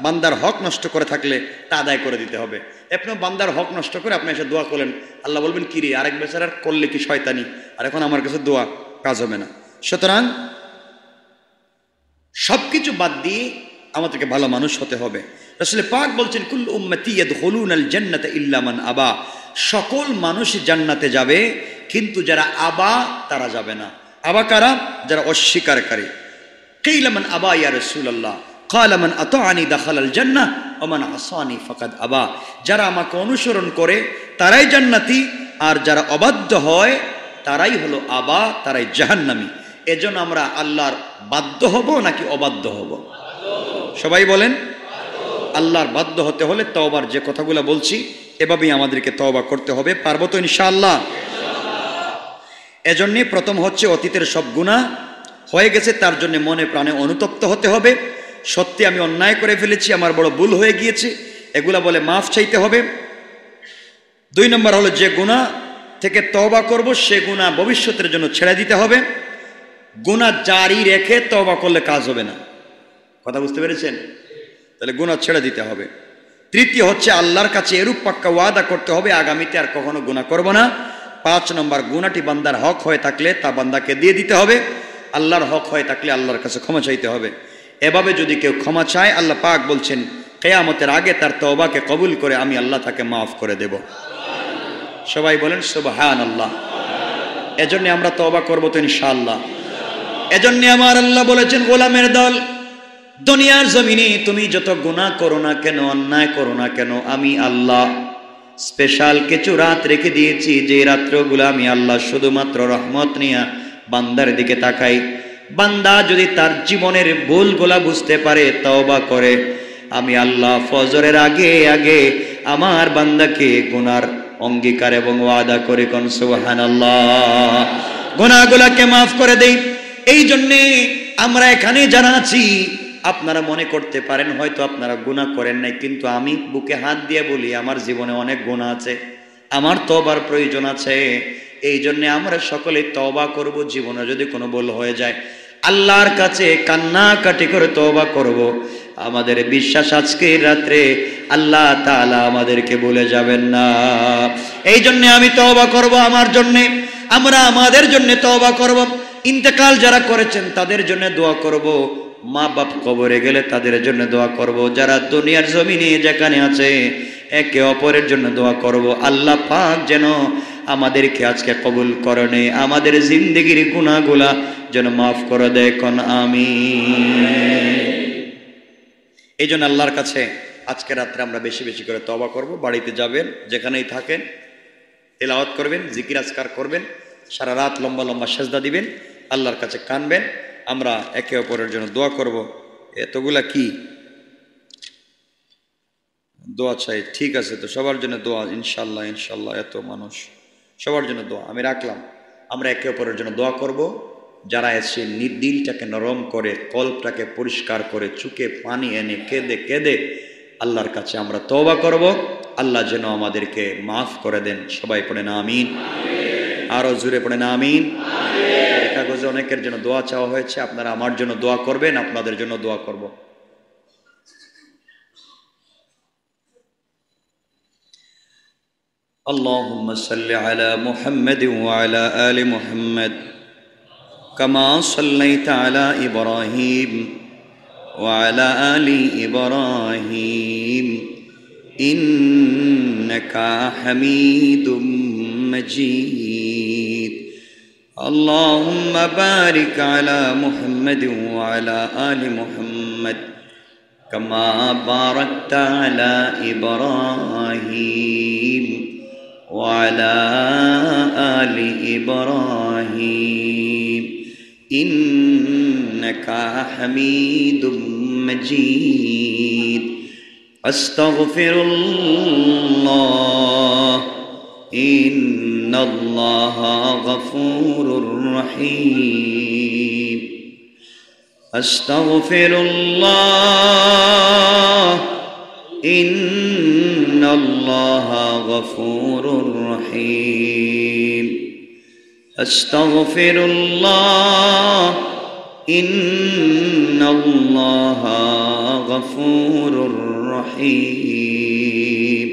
বান্দার হক নষ্ট করে থাকলে তা আদায় করে দিতে হবে। আপনি বান্দার হক নষ্ট করে আপনি এসে দোয়া করলেন, আল্লাহ বলবেন কি রে, আরেক বেচারার করলে কি শয়তানি, আর এখন আমার কাছে দোয়া কাজ হবে না। সুতরাং সবকিছু বাদ দিয়ে আমাদেরকে ভালো মানুষ হতে হবে। রাসূল পাক বলছেন কুল্লু উম্মতি ইয়াদখুলুনাল জান্নাতা ইল্লা মান আবা, সকল মানুষ জান্নাতে যাবে কিন্তু যারা আবা তারা যাবে না। আবা কারা? যারা অস্বীকারী। কিলা মান আবা ইয়া রাসূলুল্লাহ, ক্বালা মান আতাআনি দাখালাল জান্নাহ ওয়া মান আসানি ফাকাদ আবা, যারা আমাকে অনুসরণ করে তারাই জান্নাতি, আর যারা অবাধ্য হয় তারাই হলো আবা, তারাই জাহান্নামী। এজন্য আমরা আল্লাহর বাধ্য হব নাকি অবাধ্য হব? সবাই বলেন। আল্লাহর বাধ্য হতে হলে তওবার যে কথাগুলো বলছি এভাবেই আমাদেরকে তওবা করতে হবে। পারবো তো ইনশাআল্লাহ? এজন্য প্রথম হচ্ছে অতীতের সব গুনাহ হয়ে গেছে, তার জন্য মনে প্রাণে অনুতপ্ত হতে হবে। সত্যি আমি অন্যায় করে ফেলেছি, আমার বড় ভুল হয়ে গিয়েছে, এগুলা বলে মাফ চাইতে হবে। 2 নম্বর হলো যে গুনাহ থেকে তওবা করব সে গুনাহ ভবিষ্যতের জন্য ছেড়ে দিতে হবে। গুনাহ জারি রেখে তওবা করলে কাজ হবে না। কথা বুঝতে পেরেছেন? তাহলে গুনাহ ছেড়ে দিতে হবে। তৃতীয় হচ্ছে আল্লাহর কাছে এরূপ পাক্কা ওয়াদা করতে হবে আগামীতে আর কখনো গুনাহ করব না। 5 নম্বর, গুনাহটি বান্দার হক হয়ে থাকলে তা বান্দাকে দিয়ে দিতে হবে, আল্লাহর হক হয়ে থাকলে আল্লাহর কাছে ক্ষমা চাইতে হবে। এভাবে যদি কেউ ক্ষমা চায় আল্লাহ পাক বলছেন কিয়ামতের আগে তার তওবাকে কবুল করে আমি আল্লাহ তাকে মাফ করে দেব। সবাই বলেন সুবহানাল্লাহ। এজন্য আমরা তওবা করব তো ইনশাআল্লাহ। এজন্য আমার আল্লাহ বলেছেন গোলামের দল, দুনিয়ার জমিনে তুমি যত গুনাহ করো না কেন, অন্যায় করো না কেন, আমি আল্লাহ স্পেশাল কিছু রাত রেখে দিয়েছি, যে রাত্রগুলো আমি আল্লাহ শুধুমাত্র রহমত নিয়ে বান্দার দিকে তাকাই। বান্দা যদি তার জীবনের ভুলগুলা বুঝতে পারে, তওবা করে, আমি আল্লাহ ফজরের আগে আগে আমার বান্দাকে গুনার অঙ্গীকার এবং ওয়াদা করে কোন সুবহানাল্লাহ গুনাহগুলোকে মাফ করে দেই। এই জন্যে আমরা এখানে যারা আছি, আপনারা মনে করতে পারেন হয়তো আপনারা গুনাহ করেন নাই, কিন্তু আমি বুকে হাত দিয়ে বলি আমার জীবনে অনেক গুনাহ আছে, আমার তওবার প্রয়োজন আছে। এই জন্যে আমরা সকলে তওবা করব। জীবনে যদি কোনো ভুল হয়ে যায় আল্লাহর কাছে কান্নাকাটি করে তওবা করব। আমাদের বিশ্বাস আজকের রাত্রে আল্লাহ তাআলা আমাদেরকে ভুলে যাবেন না। এই জন্যে আমি তওবা করব আমার জন্যে, আমরা আমাদের জন্য তওবা করব। ইন্তেকাল যারা করেছেন তাদের জন্য দোয়া করব, মা বাপ কবরে গেলে তাদের জন্য দোয়া করব, যারা দুনিয়ার জমিনে যেখানে আছে একে অপরের জন্য দোয়া করব। আল্লাহ পাক যেন আমাদেরকে আজকে কবুল করেন, আমাদের জিন্দেগির গুনাহগুলা যেন মাফ করে দেয়, কোন আমিন। এই জন্য আল্লাহর কাছে আজকে রাত্রে আমরা বেশি বেশি করে তওবা করব। বাড়িতে যাবেন, যেখানেই থাকেন তেলাওয়াত করবেন, জিকির আজকার করবেন, সারা রাত লম্বা লম্বা সেজদা দিবেন, আল্লাহর কাছে কানবেন, আমরা একে অপরের জন্য দোয়া করব। এতগুলা কি দোয়া চাই? ঠিক আছে, তো সবার জন্য দোয়া ইনশাল্লাহ। ইনশাল্লাহ এত মানুষ, সবার জন্য দোয়া আমি রাখলাম। আমরা একে অপরের জন্য দোয়া করব। যারা এসে দিলটাকে নরম করে, কল্পটাকে পরিষ্কার করে, চুকে পানি এনে কেঁদে কেঁদে আল্লাহর কাছে আমরা তওবা করব। আল্লাহ যেন আমাদেরকে মাফ করে দেন। সবাই পড়েন আমিন। আরো জোরে পড়েন আমিন। কাগজে অনেকের জন্য দোয়া চাওয়া হয়েছে, আপনারা আমার জন্য দোয়া করবেন, আপনাদের জন্য দোয়া করব। আল্লাহুম্মা সাল্লি আলা মুহাম্মাদিন ওয়া আলা আলি মুহাম্মাদ কামা সাল্লাইতা আলা ইব্রাহিম ওয়া আলা আলি ইব্রাহিম ইন্নাকা হামিদুম মাজিদ। আল্লাহুম্মা বারিক আলা মুহাম্মাদিন ওয়া আলা আলি মুহাম্মাদ কামা বারাকতা আলা ইব্রাহিম ওয়া আলা আলি ইব্রাহিম ইন্নাকা হামিদুম মাজিদ। আস্তাগফিরুল্লাহ ইন্নাল্লাহা গফুরুর রহিম। আস্তাগফিরুল্লাহ ইন্নাল্লাহা গফুরুর রহিম। আস্তাগফিরুল্লাহ ইন্নাল্লাহা গফুরুর রহিম।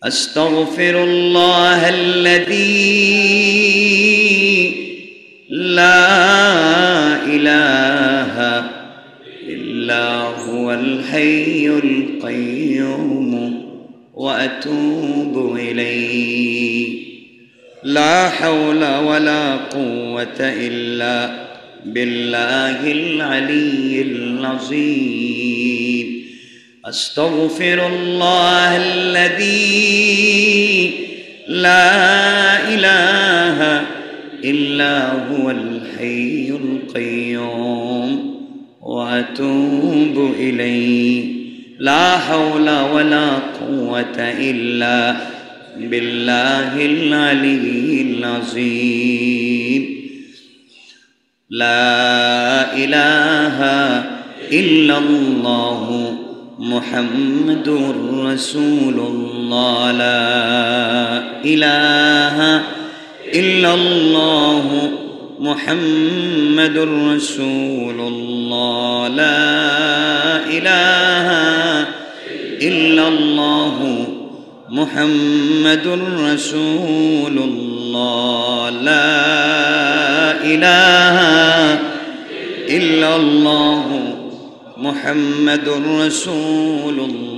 আস্তাগফিরুল্লাহাল্লাযী লা ইলাহা ইল্লা হুয়াল হাইয়ুল কাইয়্যুম ওয়া আতুবু ইলাইহি। লা হাওলা ওয়ালা কুওয়াতা ইল্লা বিল্লাহিল আলিয়্যিল আযীম। আস্তাগফিরুল্লাহাল্লাযী লা ইলাহা ইল্লা হুয়াল হাইয়ুল কাইয়্যুম ওয়া আতুবু ইলাইহি। লা হাওলা ওয়ালা কুওয়াতা ইল্লা বিল্লাহিল আলিয়্যিল আযীম। লা ইলাহা ইল্লাল্লাহু মুহাম্মাদুর রাসূলুল্লাহ। লা ইলাহা ইল্লাল্লাহু মুহাম্মাদুর রাসূলুল্লাহ। লা ইলাহা ইল্লাল্লাহু মুহাম্মাদুর রাসূলুল্লাহ। লা ইলাহা ইল্লাল্লাহু মুহাম্মাদুর রাসূলুল্লাহ।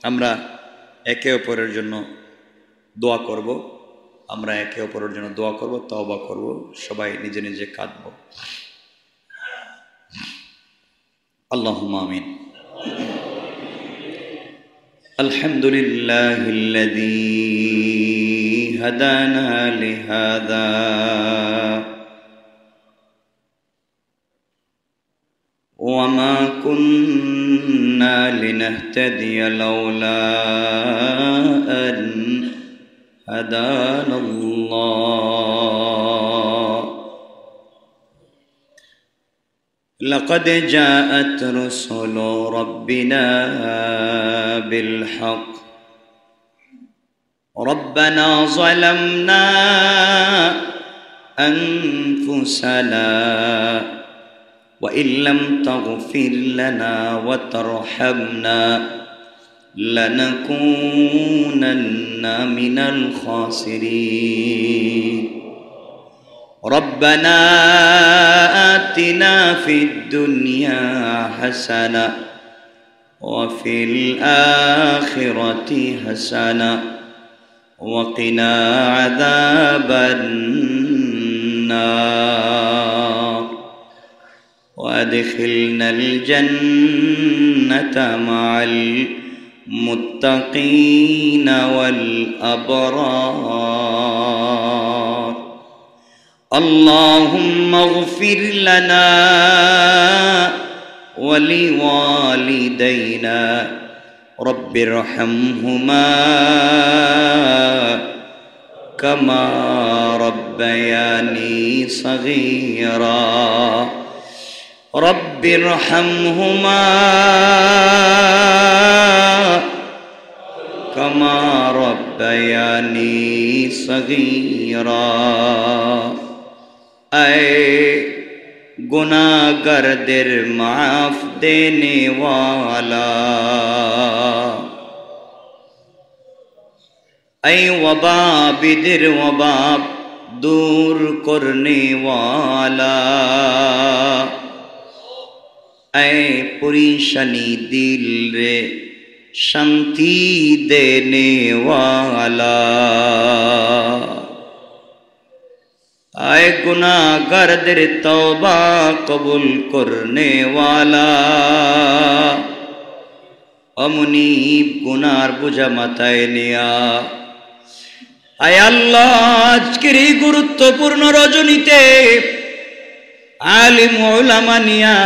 আমরা একে অপরের জন্য দোয়া করব, আমরা একে অপরের জন্য দোয়া করব, তওবা করব, সবাই নিজে নিজে কাঁদব। আল্লাহুম্মা আমিন। আলহামদুলিল্লাহিল্লাযী হাদানা লিহাযা ওয়া মা কুন্না লিনাহতাদিয়া লাউলা আন হাদানাল্লাহ। لقد جاءت رسل ربنا بالحق ربنا ظلمنا أنفسنا وإن لم تغفر لنا وترحمنا لنكونن من الخاسرين. ربنا آتنا في الدنيا حسنة وفي الآخرة حسنة وقنا عذاب النار وأدخلنا الجنة مع المتقين والأبرار. اللهم اغفر لنا ولوالدينا رب ارحمهما كما ربياني صغيرا. রব্বিরহামহুমা কামা রব্বায়ানি সগীরা। আয় গুনাহগারদের মাফ দেনে ওয়ালা, আয় ওয়াবাবিদের ওয়াবাব दूर करने वाला, ऐ परेशानी दिल रे शांति देने वाला, ऐ गुनाहगारদের तौबा कबूल करने वाला, अमुनीब गुनार बुझा माथाয় নিয়া। আয় আল্লাহ, আজকের এই গুরুত্বপূর্ণ রজনীতে আলিম উলামা নিয়া,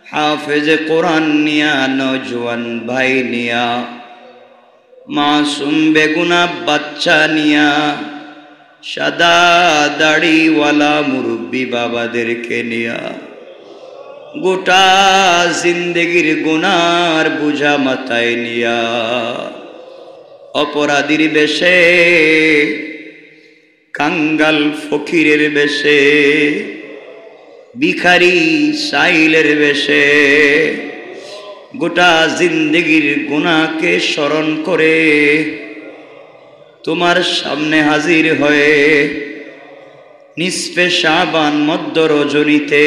হাফেজে কোরআন নিয়া, নওজোয়ান ভাই নিয়া, মাসুম বেগুনা বাচ্চা নিয়া, সাদা দাড়িওয়ালা মুরব্বী বাবাদেরকে নিয়া, গোটা জিন্দেগির গুনার বুঝা মাথায় নিয়া, অপরাধীর বেশে, কাঙ্গাল ফকিরের বেশে, ভিখারি সাইলের বেশে গোটা জিন্দেগির গুনাহকে স্মরণ করে তোমার সামনে হাজির হয়ে নিসফে শাবান মধ্য রজনীতে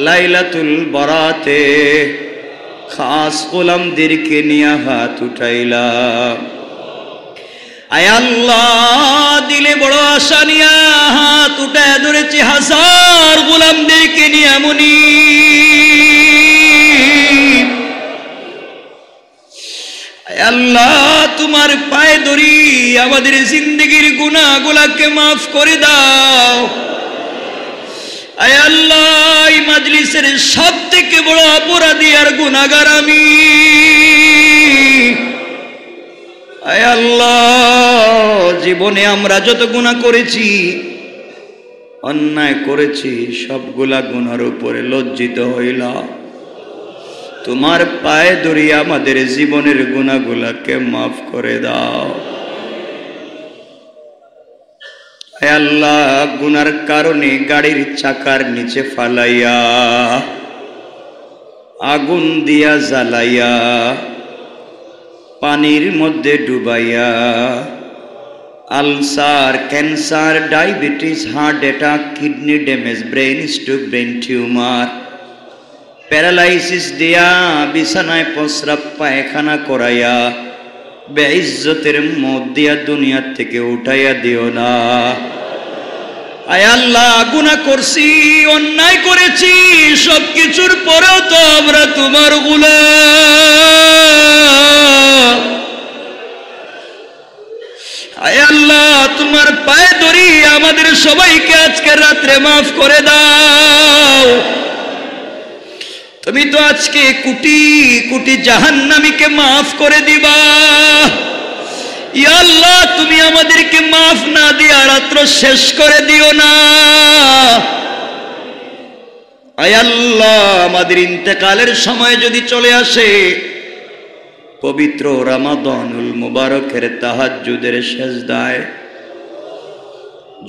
লাইলাতুল বরাতে খাস গোলামদেরকে নিয়ে হাত উঠাইলাম। আয় আল্লাহ, দিলে বড় আশা নিয়ে হাত উঠায় ধরেছি হাজার গোলামদেরকে নিয়ে। মুনি আয় আল্লাহ, তোমার পায়ে ধরি আমাদের জিন্দেগির গুনাহগুলোকে মাফ করে দাও। আয় আল্লাহ, এই মাজলিসের সব থেকে বড় অপরাধী আর গুনাহগার আমি। আয় আল্লাহ, জীবনে আমরা যত গুনাহ করেছি, অন্যায় করেছি, সবগুলা গুনার উপরে লজ্জিত হইলাম। তোমার পায়ে ধরি আমাদের জীবনের গুনাহগুলাকে মাফ করে দাও। আয় আল্লাহ, গুনার কারণে গাড়ির চাকার নিচে ফালাইয়া, আগুন দিয়া জ্বালাইয়া, পানির মধ্যে ডুবাইয়া, ulcer, cancer, diabetes, heart attack, kidney damage, brain stroke, brain tumour, paralysis দিয়া বিছানায় প্রস্রাব পায়খানা করাইয়া বেইজ্জতের মত দিয়া দুনিয়া থেকে উঠাইয়া দিও না। আয় আল্লাহ, গুনাহ করছি, অন্যায় করেছি, সবকিছুর পরেও তো আমরা তোমার গোলাম। আয় আল্লাহ, তোমার পায়ে ধরি আমাদের সবাইকে আজকে রাত্রে মাফ করে দাও। তুমি তো আজকে কোটি কোটি জাহান্নামীকে মাফ করে দিবা। ইয়া আল্লাহ, তুমি আমাদেরকে মাফ না দিয়া রাত্র শেষ করে দিও না। আয় আল্লাহ, আমাদের ইন্তেকালের সময় যদি চলে আসে, পবিত্র রমাদানুল মুবারকের তাহাজ্জুদের সেজদায়,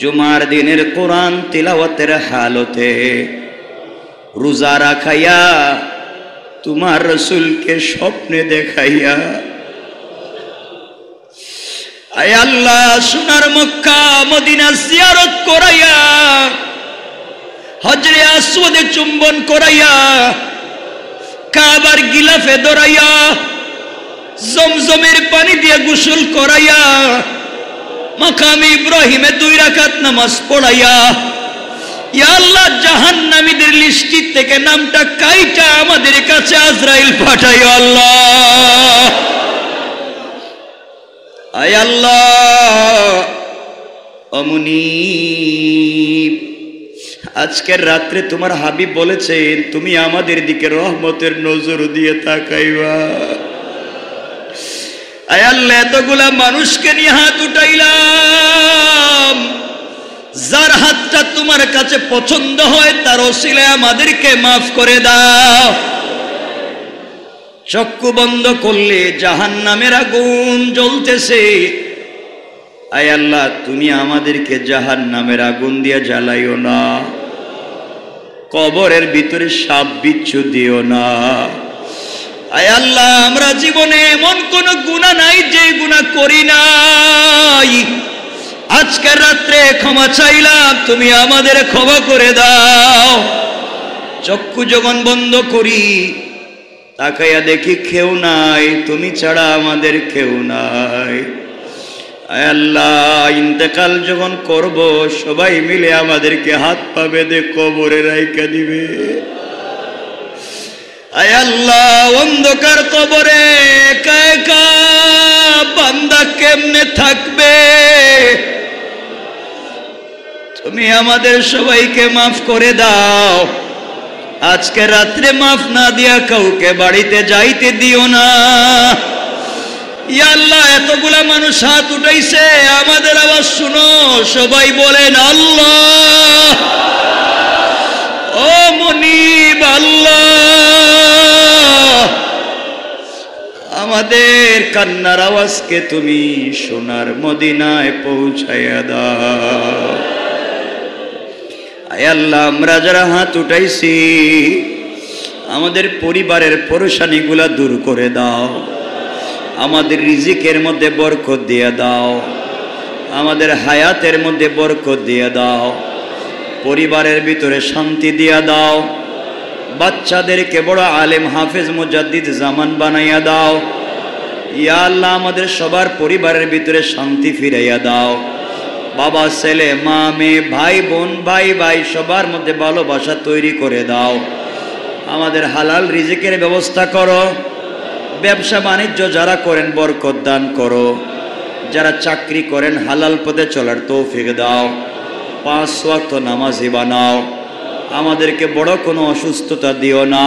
জুমার দিনের কোরআন তিলাওয়াতের হালতে রোজা রাখাইয়া, তোমার রাসূলকে স্বপ্নে দেখাইয়া, আয় আল্লাহ, সোনার মক্কা মদিনা জিয়ারত করাইয়া, হজরে আসওয়াদে চুম্বন করাইয়া, কাবার গিলাফে দৌড়াইয়া, জমজমের পানি দিয়ে গোসল করাইয়া, মাকামে ইব্রাহিমে 2 রাকাত নামাজ পড়াইয়া, ইয়া আল্লাহ, জাহান্নামীদের লিস্ট থেকে নামটা কাইটা আমাদের কাছে আজরাইল পাঠাইও আল্লাহ। আয় আল্লাহ, অমুনীব, আজকের রাত্রে তোমার হাবিব বলেছেন তুমি আমাদের দিকে রহমতের নজর দিয়ে তাকাইবা। আয় আল্লাহ, এতগুলা মানুষকে নিয়ে হাত উঠাইলাম, যার হাতটা আল্লাহ তোমার কাছে পছন্দ হয় তার ওসিলায় আমাদেরকে মাফ করে দাও। চক্ষু বন্ধ করলে জাহান্নামের আগুন জ্বলতেছে, আয় আল্লাহ তুমি আমাদেরকে জাহান্নামের আগুন দিয়ে জ্বালাইও না, কবরের ভিতরে সাপ বিচ্ছু দিও না। আয় আল্লাহ আমরা জীবনে এমন কোন গুনাহ নাই যে গুনাহ করি নাই, আজকের রাত্রে ক্ষমা চাইলাম, তুমি আমাদের ক্ষমা করে দাও। চক্ষু যখন বন্ধ করি তাকাইয়া দেখি কেউ নাই, তুমি ছাড়া আমাদের কেউ নাই। আয় আল্লাহ ইন্তেকাল যখন করব সবাই মিলে আমাদেরকে হাত পা বেঁধে কবরে রাইখা দিবে। আয় আল্লাহ অন্ধকার কবরে একা একা বান্দা কেমনে থাকবে, তুমি আমাদের সবাইকে মাফ করে দাও। আজকে রাত্রে মাফ না দিয়া কাউকে বাড়িতে যাইতে দিও না। ইয়া আল্লাহ এতগুলা মানুষ হাত উঠাইছে, আমাদের আওয়াজ শুনো, সবাই বলেন আল্লাহ। ও মুনিব আল্লাহ, আমাদের কান্নার আওয়াজকে তুমি সোনার মদিনায় পৌঁছাইয়া দাও। আয় আল্লাহ আমরা যারা হাত উঠাইছি আমাদের পরিবারের পরেশানিগুলা দূর করে দাও, আমাদের রিজিকের মধ্যে বরকত দিয়ে দাও, আমাদের হায়াতের মধ্যে বরকত দিয়ে দাও, পরিবারের ভিতরে শান্তি দিয়া দাও, বাচ্চাদেরকে বড় আলেম হাফেজ মুজাদ্দিদ জামান বানাইয়া দাও। ইয়া আল্লাহ আমাদের সবার পরিবারের ভিতরে শান্তি ফিরাইয়া দাও, বাবা ছেলে মা মেয়ে ভাই বোন ভাই ভাই সবার মধ্যে ভালোবাসা তৈরি করে দাও। আমাদের হালাল রিজিকের ব্যবস্থা করো, ব্যবসা বাণিজ্য যারা করেন বরকত দান করো, যারা চাকরি করেন হালাল পথে চলার তৌফিক দাও, 5 ওয়াক্ত নামাজি বানাও, আমাদেরকে বড় কোনো অসুস্থতা দিও না,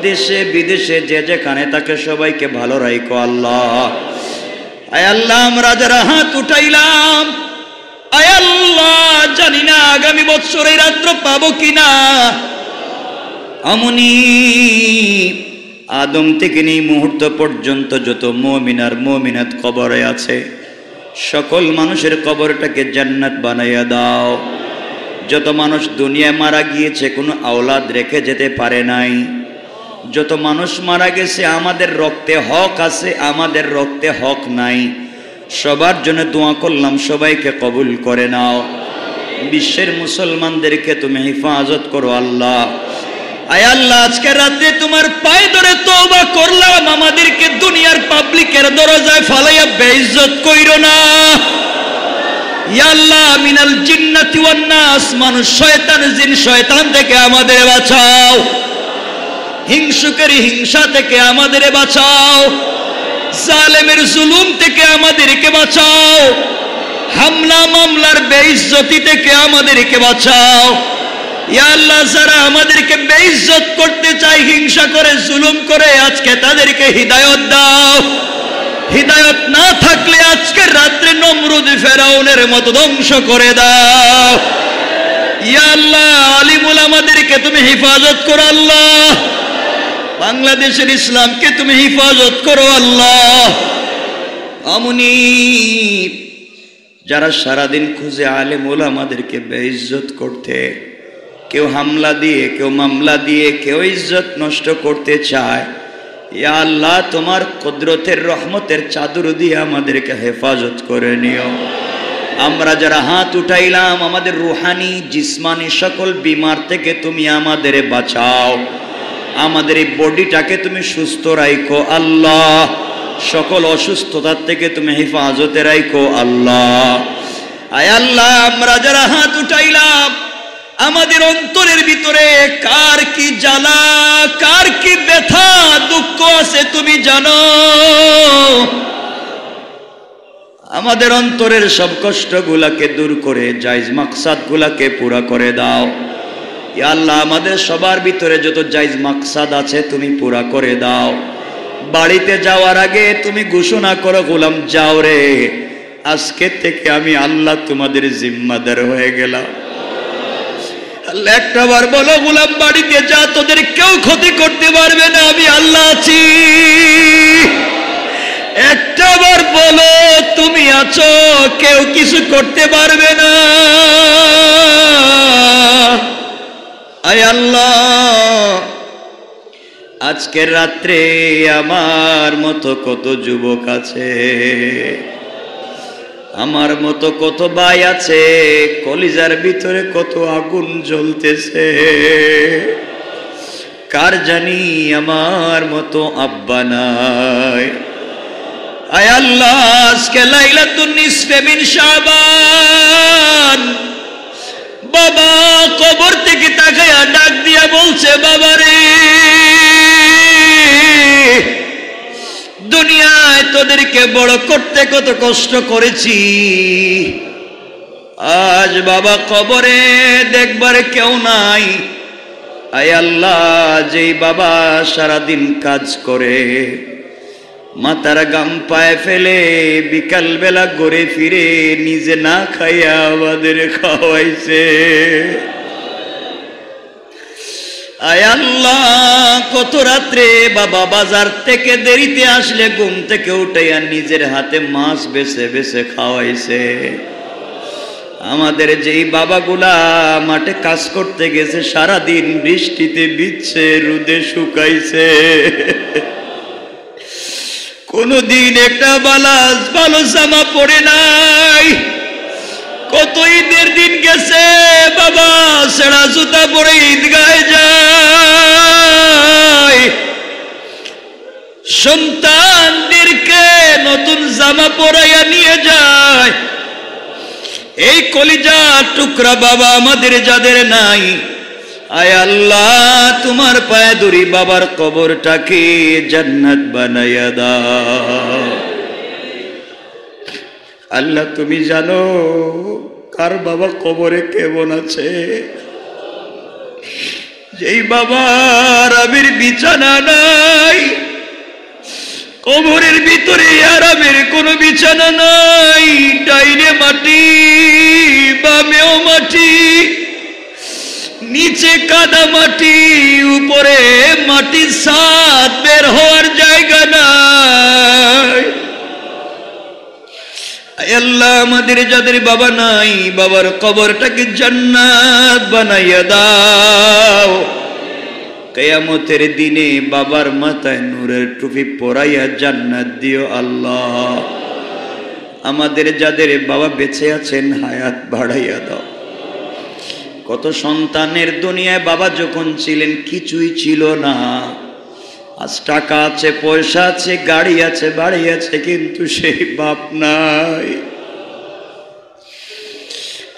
দেশে বিদেশে যে যেখানে তাকে সবাইকে ভালো রাখো আল্লাহ। আয় আল্লাহ আমরা যারা হাত উঠাইলাম, আয় আল্লাহ জানি না আগামী বছর এই রাত্র পাবো কিনা, আমনি আদম থেকে নিয়ে মুহূর্ত পর্যন্ত যত মুমিন আর মুমিনাত কবরে আছে সকল মানুষের কবরটাকে জান্নাত বানাইয়া দাও। যত মানুষ দুনিয়ায় মারা গিয়েছে কোনো আওলাদ রেখে যেতে পারে নাই, যত মানুষ মারা গেছে আমাদের রক্তে হক আছে আমাদের রক্তে হক নাই, সবার জন্য দোয়া করলাম, সবাইকে কবুল করে নাও। বিশ্বের মুসলমানদেরকে তুমি হেফাজত করো আল্লাহ। আয় আল্লাহ আজকে রাতে তোমার পায়ে ধরে তওবা করলাম, আমাদেরকে দুনিয়ার পাবলিকের দরজায় ফালাইয়া বেইজ্জত কইরো না। ইয়া আল্লাহ মিনাল জিন্নাতি ওয়ান নাস, মানুষ শয়তান জিন শয়তান থেকে আমাদের বাঁচাও, হিংসুকের হিংসা থেকে আমাদের বাঁচাও, জালেমের জুলুম থেকে আমাদেরকে বাঁচাও, হামলা মামলার বেইজ্জতি থেকে আমাদেরকে বাঁচাও। ইয়া আল্লাহ যারা আমাদেরকে বেইজ্জত করতে চায়, হিংসা করে জুলুম করে, আজকে তাদেরকে হিদায়াত দাও। হিদায়াত না থাকলে আজকে রাত্রে নমরুদ ফেরাউনের মতো ধ্বংস করে দাও। ইয়া আল্লাহ আলিমুল আমাদেরকে তুমি হেফাজত করো আল্লাহ, বাংলাদেশের ইসলামকে তুমি হেফাজত করো আল্লাহ। আমনি যারা সারাদিন খুঁজে আলেম ওলামাদেরকে বেইজ্জত করতে, কেউ হামলা দিয়ে কেউ মামলা দিয়ে কেউ ইজ্জত নষ্ট করতে চায়, ইয়া আল্লাহ তোমার কুদরতের রহমতের চাদর দিয়ে আমাদেরকে হেফাজত করে নিও। আমরা যারা হাত উঠাইলাম আমাদের রুহানি জিসমানি সকল বিমার থেকে তুমি আমাদের বাঁচাও, আমাদের এই বডিটাকে তুমি সুস্থ রাখো আল্লাহ, সকল অসুস্থতার থেকে তুমি হেফাজতে রাখো আল্লাহ। আয় আল্লাহ আমরা যারা হাত উঠাইলাম আমাদের অন্তরের ভিতরে কার কি জ্বালা কার কি ব্যথা দুঃখ আছে তুমি জানো, আমাদের অন্তরের সব কষ্টগুলাকে দূর করে জায়েজ মাকসাদগুলাকে পুরা করে দাও। ইয়া আল্লাহ আমাদের সবার ভিতরে যত জায়েজ মাকসাদ আছে তুমি পুরা করে দাও। বাড়িতে যাওয়ার আগে তুমি ঘোষণা করো, গোলাম যাও রে, আজকে থেকে আমি আল্লাহ তোমাদের জিম্মাদার হয়ে গেলাম। আল্লাহ একটা বার বলো গোলাম বাড়িতে যা, তোদের কেউ ক্ষতি করতে পারবে না, আমি আল্লাহ আছি। একটা বার বলো তুমি আছো, কেউ কিছু করতে পারবে না। আয় আল্লাহ, আজকের রাত্রে আমার মতো কত যুবক আছে, আমার মতো কত ভাই আছে, কলিজার ভিতরে কত আগুন জ্বলতেছে। কার জানি আমার মতো আব্বা নাই। আয় আল্লাহ, আজকে লাইলাতুন নিসফে মিন শাবান, বাবা কবর থেকে তাকায়া ডাক দিয়া বলছে, বাবা রে, দুনিয়ায় তোদেরকে বড় করতে কত কষ্ট করেছি, আজ বাবা কবরে দেখবার কেউ নাই। আয় আল্লাহ, যেই বাবা সারাদিন কাজ করে মাথার গাম পায়ে ফেলে বিকাল বেলা ঘুরে ফিরে নিজে না খাইয়া আমাদের খাওয়াইছে, আয় আল্লাহ কত রাত্রে বাবা বাজার থেকে দেরিতে আসলে ঘুম থেকে উঠাইয়া নিজের হাতে মাছ বেছে বেছে খাওয়াইছে। আমাদের যেই বাবাগুলা মাঠে কাজ করতে গেছে, সারাদিন বৃষ্টিতে ভিজছে, রোদে শুকাইছে, কোনদিন একটা ভালো জামা পরে নাই। কত ঈদের দিন গেছে বাবা সেরা জুতা পরে ঈদগাহে যায়, সন্তানদেরকে নতুন জামা পরাইয়া নিয়ে যায়। এই কলিজা টুকরা বাবা আমাদের যাদের নাই, আয় আল্লাহ তোমার পায়ে ধরি, বাবার কবরটাকে জান্নাত বানাইয়া দাও। আল্লাহ তুমি জানো কার বাবা কবরে কেমন আছে। যেই বাবার আমির বিছানা নাই, কবরের ভিতরে আরামের কোনো বিছানা নাই, ডাইনে মাটি বামেও মাটি, নিচে কাদা মাটি, উপরে মাটির ছাদ, বের হওয়ার জায়গা নাই। আল্লাহ আমাদের যাদের বাবা নাই, বাবার কবরটাকে জান্নাত বানাইয়া দাও। কিয়ামতের দিনে বাবার মাথায় নূরের টুপি পরাইয়া জান্নাত দিও আল্লাহ। আমাদের যাদের বাবা বেঁচে আছেন হায়াত বাড়াইয়া দাও। কত সন্তানের দুনিয়ায় বাবা যখন ছিলেন কিছুই ছিল না, আজ টাকা আছে, পয়সা আছে, গাড়ি আছে, বাড়ি আছে, কিন্তু সেই বাপ নাই।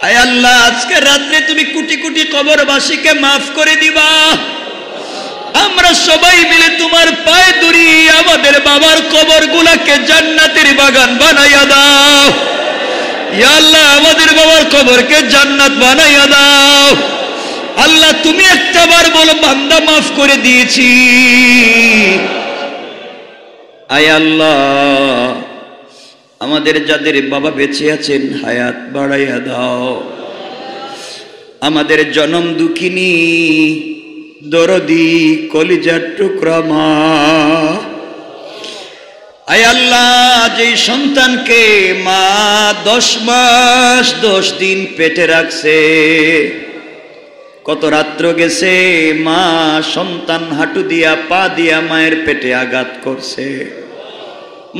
আয় আল্লাহ আজকে রাত্রে তুমি কোটি কোটি কবরবাসীকে মাফ করে দিবা। আমরা সবাই মিলে তোমার পায়ে ধরি, আমাদের বাবার কবরগুলাকে জান্নাতের বাগান বানাইয়া দাও। ইয়া আল্লাহ আমাদের বাবার কবরকে জান্নাত বানাইয়া দাও। আল্লাহ তুমি একটা বার বলো বান্দা মাফ করে দিয়েছি। আয় আল্লাহ আমাদের যাদের বাবা বেঁচে আছেন হায়াত বাড়াইয়া দাও। আমাদের জনম দুঃখিনী দরদি কলিজার টুকরা মা, আয় আল্লাহ যেই সন্তানকে মা 10 মাস 10 দিন পেটে রাখছে, কত রাত্র গেছে মা সন্তান হাঁটু দিয়া পা দিয়া মায়ের পেটে আঘাত করছে,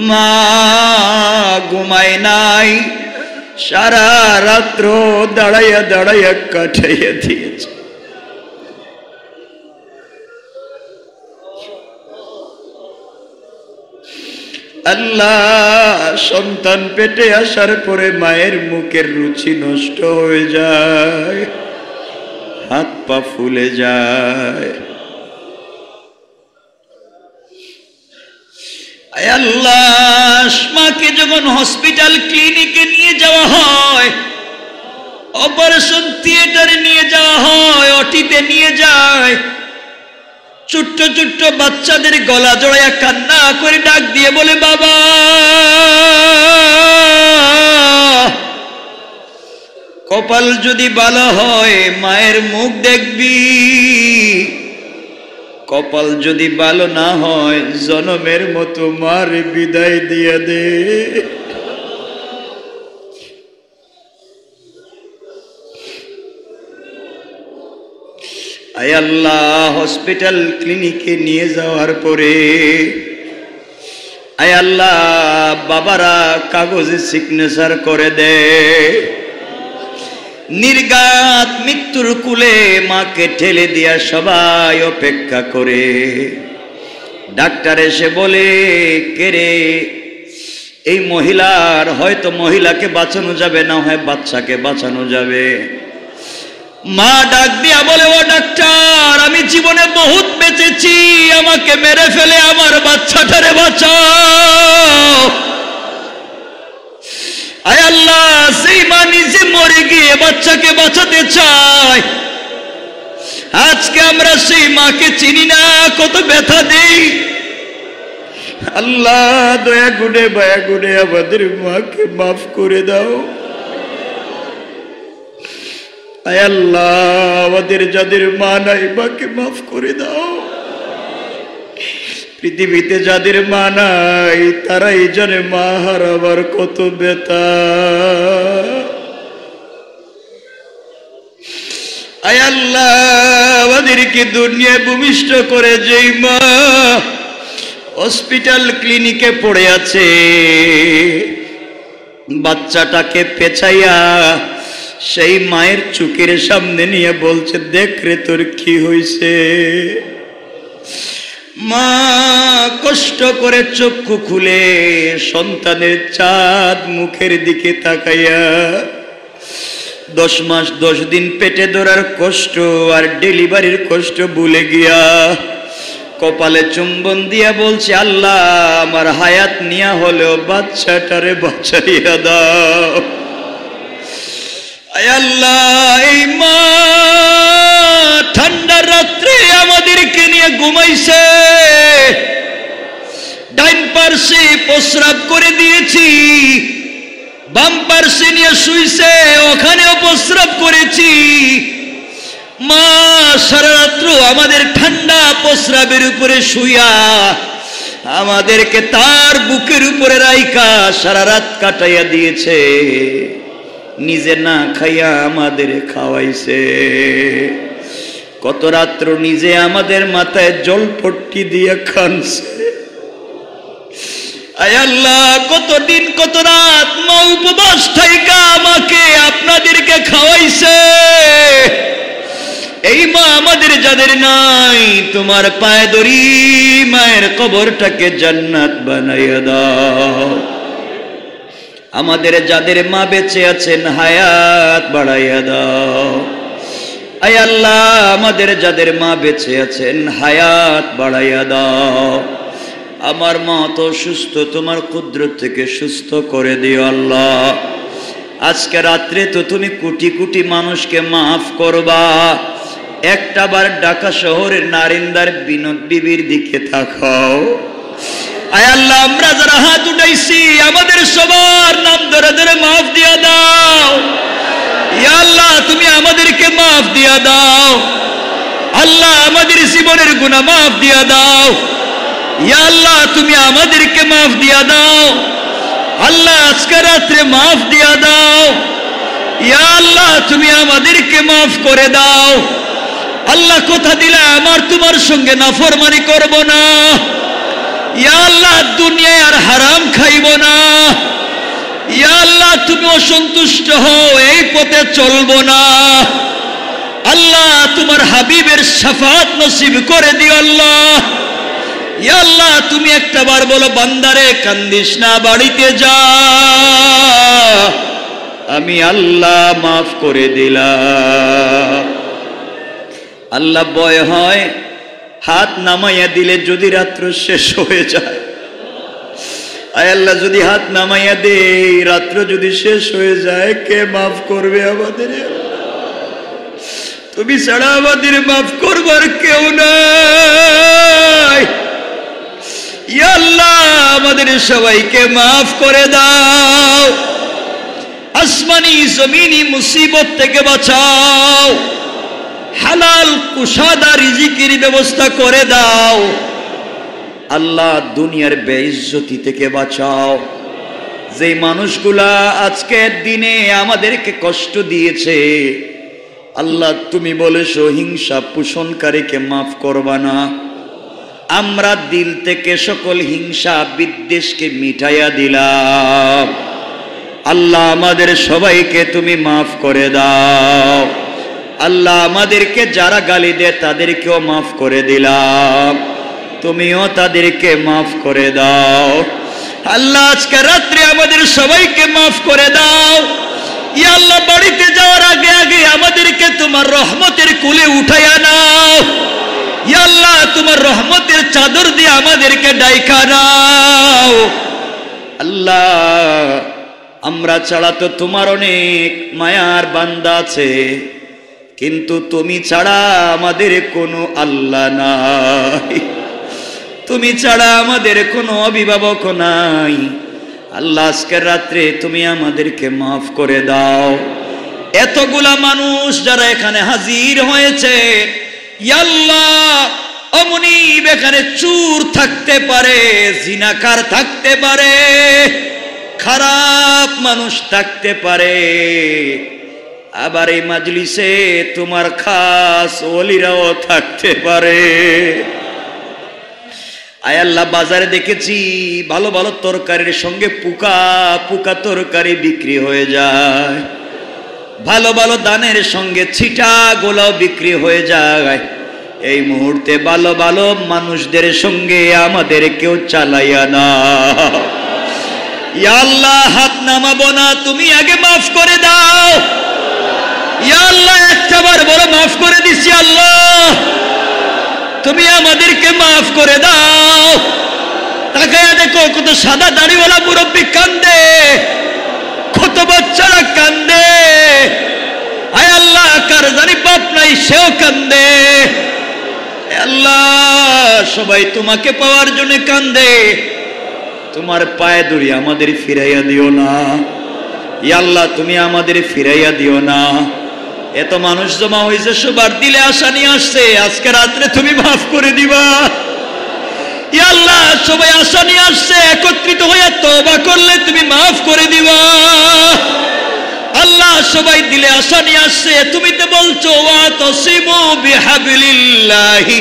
মা ঘুমায় নাই, সারা রাত্র দাঁড়াইয়া দাঁড়াইয়া কাটাইয়া দিয়েছে। আল্লাহ সন্তান পেটে আসার পরে মায়ের মুখের রুচি নষ্ট হয়ে যায়, হাত পা ফুলে যায়। আল্লাহ মাকে যখন হসপিটাল ক্লিনিকে নিয়ে যাওয়া হয়, অপারেশন থিয়েটারে নিয়ে যাওয়া হয়, ওটিতে নিয়ে যায়, ছোট্ট ছোট্ট বাচ্চাদের গলা জড়াইয়া কান্না করে ডাক দিয়ে বলে বাবা। কপাল যদি ভালো হয় মায়ের মুখ দেখবি, কপাল যদি ভালো না হয় জনমের মতো মার বিদায় দিয়ে দে। আয় আল্লাহ, হসপিটাল ক্লিনিকে নিয়ে যাওয়ার পরে আয় আল্লাহ বাবারা কাগজে সিগনেচার করে দে। নির্ঘাত মৃত্যুর কুলে মাকে ঠেলে দিয়া সবাই অপেক্ষা করে। ডাক্তার এসে বলে, কে রে? এই মহিলার হয়তো মহিলাকে বাঁচানো যাবে, না হয় বাচ্চাকে বাঁচানো যাবে। মা ডাক দিয়া বলে, ও ডাক্তার, আমি জীবনে বহুত বেঁচেছি, আমাকে মেরে ফেলে আমার বাচ্চাটারে বাঁচাও। আয় আল্লাহ, সেই মা নিজে মরে গিয়ে বাচ্চাকে বাঁচাতে চায়। আজকে আমরা সেই মাকে চিনি না, কত ব্যথা দেই। আল্লাহ দয়া গুণে মায়া গুণে আমাদের মাকে মাফ করে দাও। আয় আল্লাহ, আমাদের যাদের মা নাই মাকে মাফ করে দাও। পৃথিবীতে যাদের মা নাই তারাই জানে মা হারাবার কত ব্যথা। আয় আল্লাহ, আমাদেরকে দুনিয়ায় ভূমিষ্ঠ করে যেই মা হসপিটাল ক্লিনিকে পড়ে আছে, বাচ্চাটাকে পেঁচাইয়া সেই মায়ের চোখের সামনে নিয়ে বলছে, দেখ রে তোর কি হইছে। মা কষ্ট করে চক্ষু খুলে সন্তানের চাঁদ মুখের দিকে তাকাইয়া 10 মাস 10 দিন পেটে ধরার কষ্ট আর ডেলিভারির কষ্ট ভুলে গিয়া কপালে চুম্বন দিয়া বলছে, আল্লাহ আমার হায়াত নিয়া হলেও বাচ্চাটারে বাঁচাইয়া দাও। আয় আল্লাহ, এই মা ঠান্ডার রাত্রে আমাদেরকে নিয়ে ঘুমাইছে, ডাইন পার্শ্বে প্রস্রাব করে দিয়েছি, বাম পার্শ্বে নিয়ে শুইছে, ওখানেও প্রস্রাব করেছি। মা সারা রাত্র আমাদের ঠান্ডা প্রস্রাবের উপরে শুইয়া আমাদেরকে তার বুকের উপরে রাইখা সারা রাত কাটাইয়া দিয়েছে, নিজে না খাইয়া আমাদের খাওয়াইছে। কত রাত্র নিজে আমাদের মাথায় জলপট্টি দিয়ে খানছে। আয় আল্লাহ, কতদিন কত রাত মা উপবাস থাইকা আমাকে আপনাদেরকে খাওয়াইছে। এই মা আমাদের যাদের নাই তোমার পায়ে ধরি মায়ের কবরটাকে জান্নাত বানাইয়া দাও। আমাদের যাদের মা বেঁচে আছেন হায়াত বাড়াইয়া দাও। আয় আল্লাহ, আমাদের যাদের মা বেঁচে আছেন হায়াত বাড়াইয়া দাও। আমার মা তো সুস্থ, তোমার কুদরত থেকে সুস্থ করে দিও আল্লাহ। আজকে রাত্রে তো তুমি কোটি কোটি মানুষকে মাফ করবা। একটা বার ঢাকা শহরের নারিন্দার বিনোদ বিবির দিকে তাকাও। আয় আল্লাহ, আমরা যারা হাত উঠাইছি আমাদের সবার নাম ধরে ধরে মাফ দিয়া দাও। ইয়া আল্লাহ, তুমি আমাদেরকে মাফ দিয়া দাও। আল্লাহ, আমাদের জীবনের গুনাহ মাফ দিয়া দাও। ইয়া আল্লাহ, তুমি আমাদেরকে মাফ দিয়া দাও। আল্লাহ, আজকে রাত্রে মাফ দিয়া দাও। ইয়া আল্লাহ, তুমি আমাদেরকে মাফ করে দাও। আল্লাহ, কথা দিলে আমার তোমার সঙ্গে নাফরমানি করব না। ইয়া আল্লাহ, দুনিয়ায় আর হারাম খাইব না। ইয়া আল্লাহ, তুমি অসন্তুষ্ট হও এই পথে চলব না। আল্লাহ, তোমার হাবিবের শাফাত নসিব করে দিও আল্লাহ। ইয়া আল্লাহ, তুমি একটা বার বলো, বান্দারে কান্দিস না, বাড়িতে যা, আমি আল্লাহ মাফ করে দিলাম। আল্লাহ ভয় হয় হাত নামাইয়া দিলে যদি রাত্র শেষ হয়ে যায়। আয় আল্লাহ, যদি হাত নামাইয়া দে রাত্র যদি শেষ হয়ে যায়, কে মাফ করবে আমাদের? তুমি ছাড়া আমাদের মাফ করবার কেউ নাই। ইয়া আল্লাহ, আমাদের সবাইকে মাফ করে দাও। আসমানি জমিনি মুসিবত থেকে বাঁচাও, হালাল কুশাদা রিজিকের ব্যবস্থা করে দাও। আল্লাহ দুনিয়ার বেইজ্জতি থেকে বাঁচাও। যে মানুষগুলা আজকের দিনে আমাদেরকে কষ্ট দিয়েছে, আল্লাহ তুমি বলেছো হিংসা পোষণকারীকে মাফ করবা না। আমরা দিল থেকে সকল হিংসা বিদ্বেষকে মিটাইয়া দিলাম। আল্লাহ আমাদের সবাইকে তুমি মাফ করে দাও। আল্লাহ আমাদেরকে যারা গালি দেয় তাদেরকেও মাফ করে দিলাম, তুমিও তাদেরকে মাফ করে দাও। আল্লাহ আজকে রাত্রে আমাদের সবাইকে মাফ করে দাও। ইয়া আল্লাহ বাড়িতে যাওয়ার আগে আগে আমাদেরকে তোমার রহমতের কোলে উঠাইয়া নাও। ইয়া আল্লাহ তোমার রহমতের চাদর দিয়ে আমাদেরকে ডাইকা নাও। আল্লাহ আমরা ছাড়া তো তোমার অনেক মায়ার বান্দা আছে, কিন্তু তুমি ছাড়া আমাদের কোনো আল্লাহ নাই, তুমি ছাড়া আমাদের কোনো অভিভাবক নাই। আল্লাহ আজকের রাত্রে তুমি আমাদেরকে মাফ করে দাও। এতগুলা মানুষ যারা এখানে হাজির হয়েছে, ইয়া আল্লাহ অমনিব এখানে চোর থাকতে পারে, জিনাকার থাকতে পারে, খারাপ মানুষ থাকতে পারে, আবার এই মাজলিসে তোমার খাস ওলিরাও থাকতে পারে। আয় আল্লাহ বাজারে দেখেছি ভালো ভালো তরকারির সঙ্গে পোকা পোকা তরকারি বিক্রি হয়ে যায়, ভালো ভালো দানের সঙ্গে ছিটা গোলাও বিক্রি হয়ে যায়। এই মুহূর্তে ভালো ভালো মানুষদের সঙ্গে আমাদের কেউ চালাইয়া না। ইয়া আল্লাহ হাত নামাবো না, তুমি আগে মাফ করে দাও। ইয়া আল্লাহ একটাবার বড় মাফ করে দিছি, আল্লাহ তুমি আমাদেরকে মাফ করে দাও। তাকায়া দেখো কত সাদা দাড়িওয়ালা মুরব্বী কান্দে, কত বাচ্চারা কান্দে। আয় আল্লাহ কার জানি বাপ নাই সেও কান্দে। আল্লাহ সবাই তোমাকে পাওয়ার জন্য কান্দে, তোমার পায়ে ধরি আমাদের ফিরাইয়া দিও না। ইয়া আল্লাহ তুমি আমাদের ফিরাইয়া দিও না। এত মানুষ জমা হয়েছে, সবার দিলে আশা নিয়ে আসছে, আজকে রাত্রে তুমি মাফ করে দিবা। ইয়া আল্লাহ সবাই আশা নিয়ে আসছে, একত্রিত হয়ে তওবা করলে তুমি মাফ করে দিবা। আল্লাহ সবাই দিলে আশা নিয়ে আসছে, তুমি তো বলছো ওয়াতাসিমু বিহাবলিল্লাহি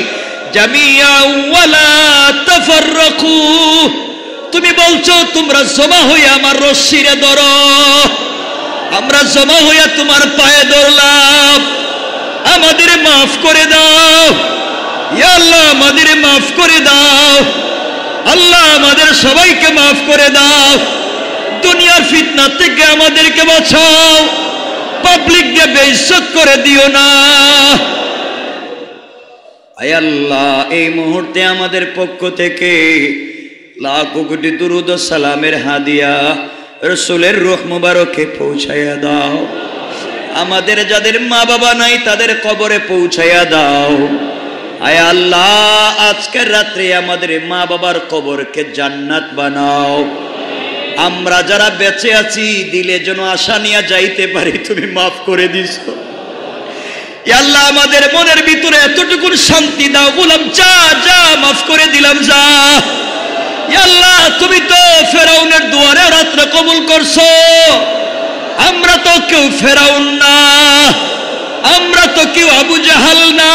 জামিআন ওয়া লা তাফাররাকু, তুমি বলছো তোমরা জমা হয়ে আমার রশিরে ধরো। আমরা জমা হইয়া তোমার পায়ে ধরলাম, আমাদের মাফ করে দাও। ইয়া আল্লাহ আমাদের মাফ করে দাও। আল্লাহ আমাদের সবাইকে মাফ করে দাও। দুনিয়ার ফিতনা থেকে আমাদেরকে বাঁচাও, পাবলিককে বেইজ্জত করে দিও না। আয় আল্লাহ এই মুহূর্তে আমাদের পক্ষ থেকে লাখো কোটি দুরুদ ও সালামের হাদিয়া রসুলের রূহ মুবারকে পৌঁছাইয়া দাও। আমাদের যাদের মা বাবা নাই তাদের কবরে পৌঁছাইয়া দাও। আয় আল্লাহ আজকের রাত্রে আমাদের মা বাবার কবরকে জান্নাত বানাও। আমরা যারা বেঁচে আছি দিলে যেন আশা নিয়ে যাইতে পারি, তুমি মাফ করে দিছো। ইয়া আল্লাহ আমাদের মনের ভিতরে এতটুকু শান্তি দাও, বললাম যা যা মাফ করে দিলাম যা। ইয়া আল্লাহ তুমি তো ফেরাউনের দুয়ারে রাত্র কবুল করছো, আমরা তো কেউ ফেরাউন না, আমরা তো কেউ আবু জাহাল না,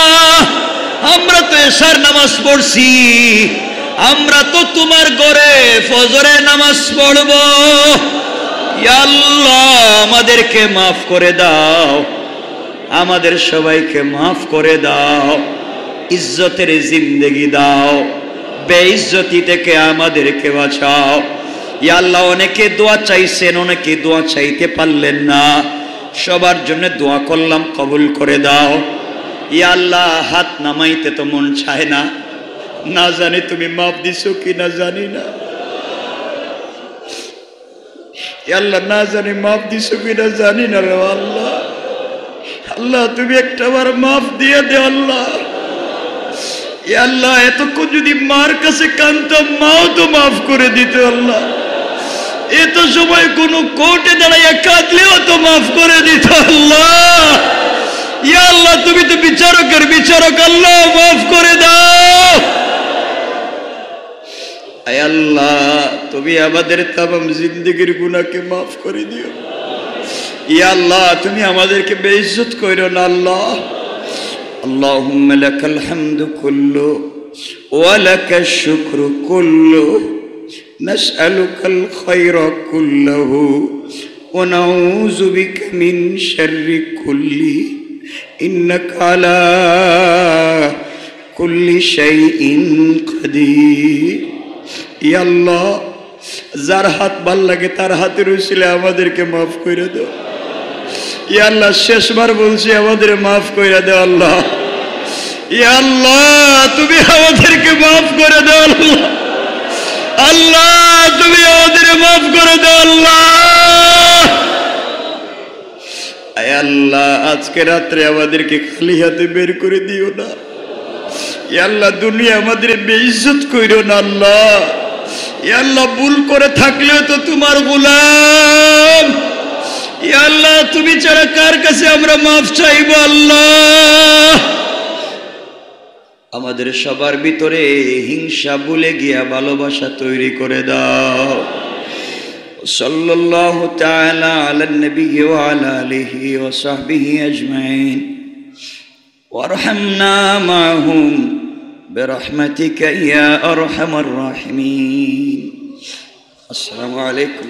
আমরা তো এশার নামাজ পড়ছি, আমরা তো তোমার ঘরে ফজরের নামাজ পড়ব। ইয়া আল্লাহ আমাদেরকে মাফ করে দাও, আমাদের সবাইকে মাফ করে দাও। ইজ্জতের জিন্দেগি দাও, বেইজ্জতি থেকে আমাদেরকে বাঁচাও। ইয়া আল্লাহ অনেকে দোয়া চাইছেন, অনেকে দোয়া চাইতে পারলেন না, সবার জন্য দোয়া করলাম, কবুল করে দাও। ইয়া আল্লাহ হাত নামাইতে তো মন চায় না, না জানি তুমি মাফ দিছো কি না জানি না। ইয়া আল্লাহ না জানি মাফ দিছো কি না জানি না রে আল্লাহ। আল্লাহ তুমি একটাবার মাফ দিয়ে দে আল্লাহ। ইয়া আল্লাহ এতক্ষণ যদি মার কাছে কাঁদতাম, মাও তো মাফ করে দিত আল্লাহ। এত সময় কোন কোর্টে দাঁড়াইয়া কাঁদলেও তো মাফ করে দিত আল্লাহ। ইয়া আল্লাহ, তুমি তো বিচারকের বিচারক, আল্লাহ মাফ করে দাও। আয় আল্লাহ, তুমি আমাদের তামাম জিন্দেগির গুনাহকে মাফ করে দিও। ইয়া আল্লাহ, তুমি আমাদেরকে বেইজ্জত কইরো না আল্লাহ। আল্লাহুম্মা লাকাল হামদু কুল্লু ওয়া লাকাশ শুকরু কুল্লু নাসআলুকাল খায়রা কুল্লাহু ওয়া নাউযু বিকা মিন শাররি কুল্লি ইন্নাকা আলা কুল্লি শাইইন কাদির। ইয়া আল্লাহ, যার হাত ভাল লাগে তার হাতের উসিলে আমাদেরকে মাফ করে দাও। ইয়া আল্লাহ, শেষবার বলছি আমাদের মাফ করে দাও আল্লাহ। ইয়া আল্লাহ, তুমি আমাদেরকে মাফ করে দাও আল্লাহ। আল্লাহ, তুমি আমাদের মাফ করে দাও আল্লাহ। আয় আল্লাহ, আজকে রাত্রে আমাদেরকে খালি হাতে বের করে দিও না। ইয়া আল্লাহ, দুনিয়া আমাদের বেইজ্জত কইরো না আল্লাহ। ইয়া আল্লাহ, ভুল করে থাকলেও তো তোমার গোলাম। ইয়া আল্লাহ, তুমি ছাড়া কার কাছে আমরা মাফ চাইবো আল্লাহ। আমাদের সবার ভিতরে হিংসা ভুলে গিয়া ভালোবাসা তৈরি করে দাও। সাল্লাল্লাহু তাআলা আলা নবী ওয়া আলা আলিহি ওয়া সাহবিহি আজমাইন ওয়ারহামনা মাহুম বিরহমাতিকা ইয়া আরহামার রাহিমিন। আসসালামু আলাইকুম।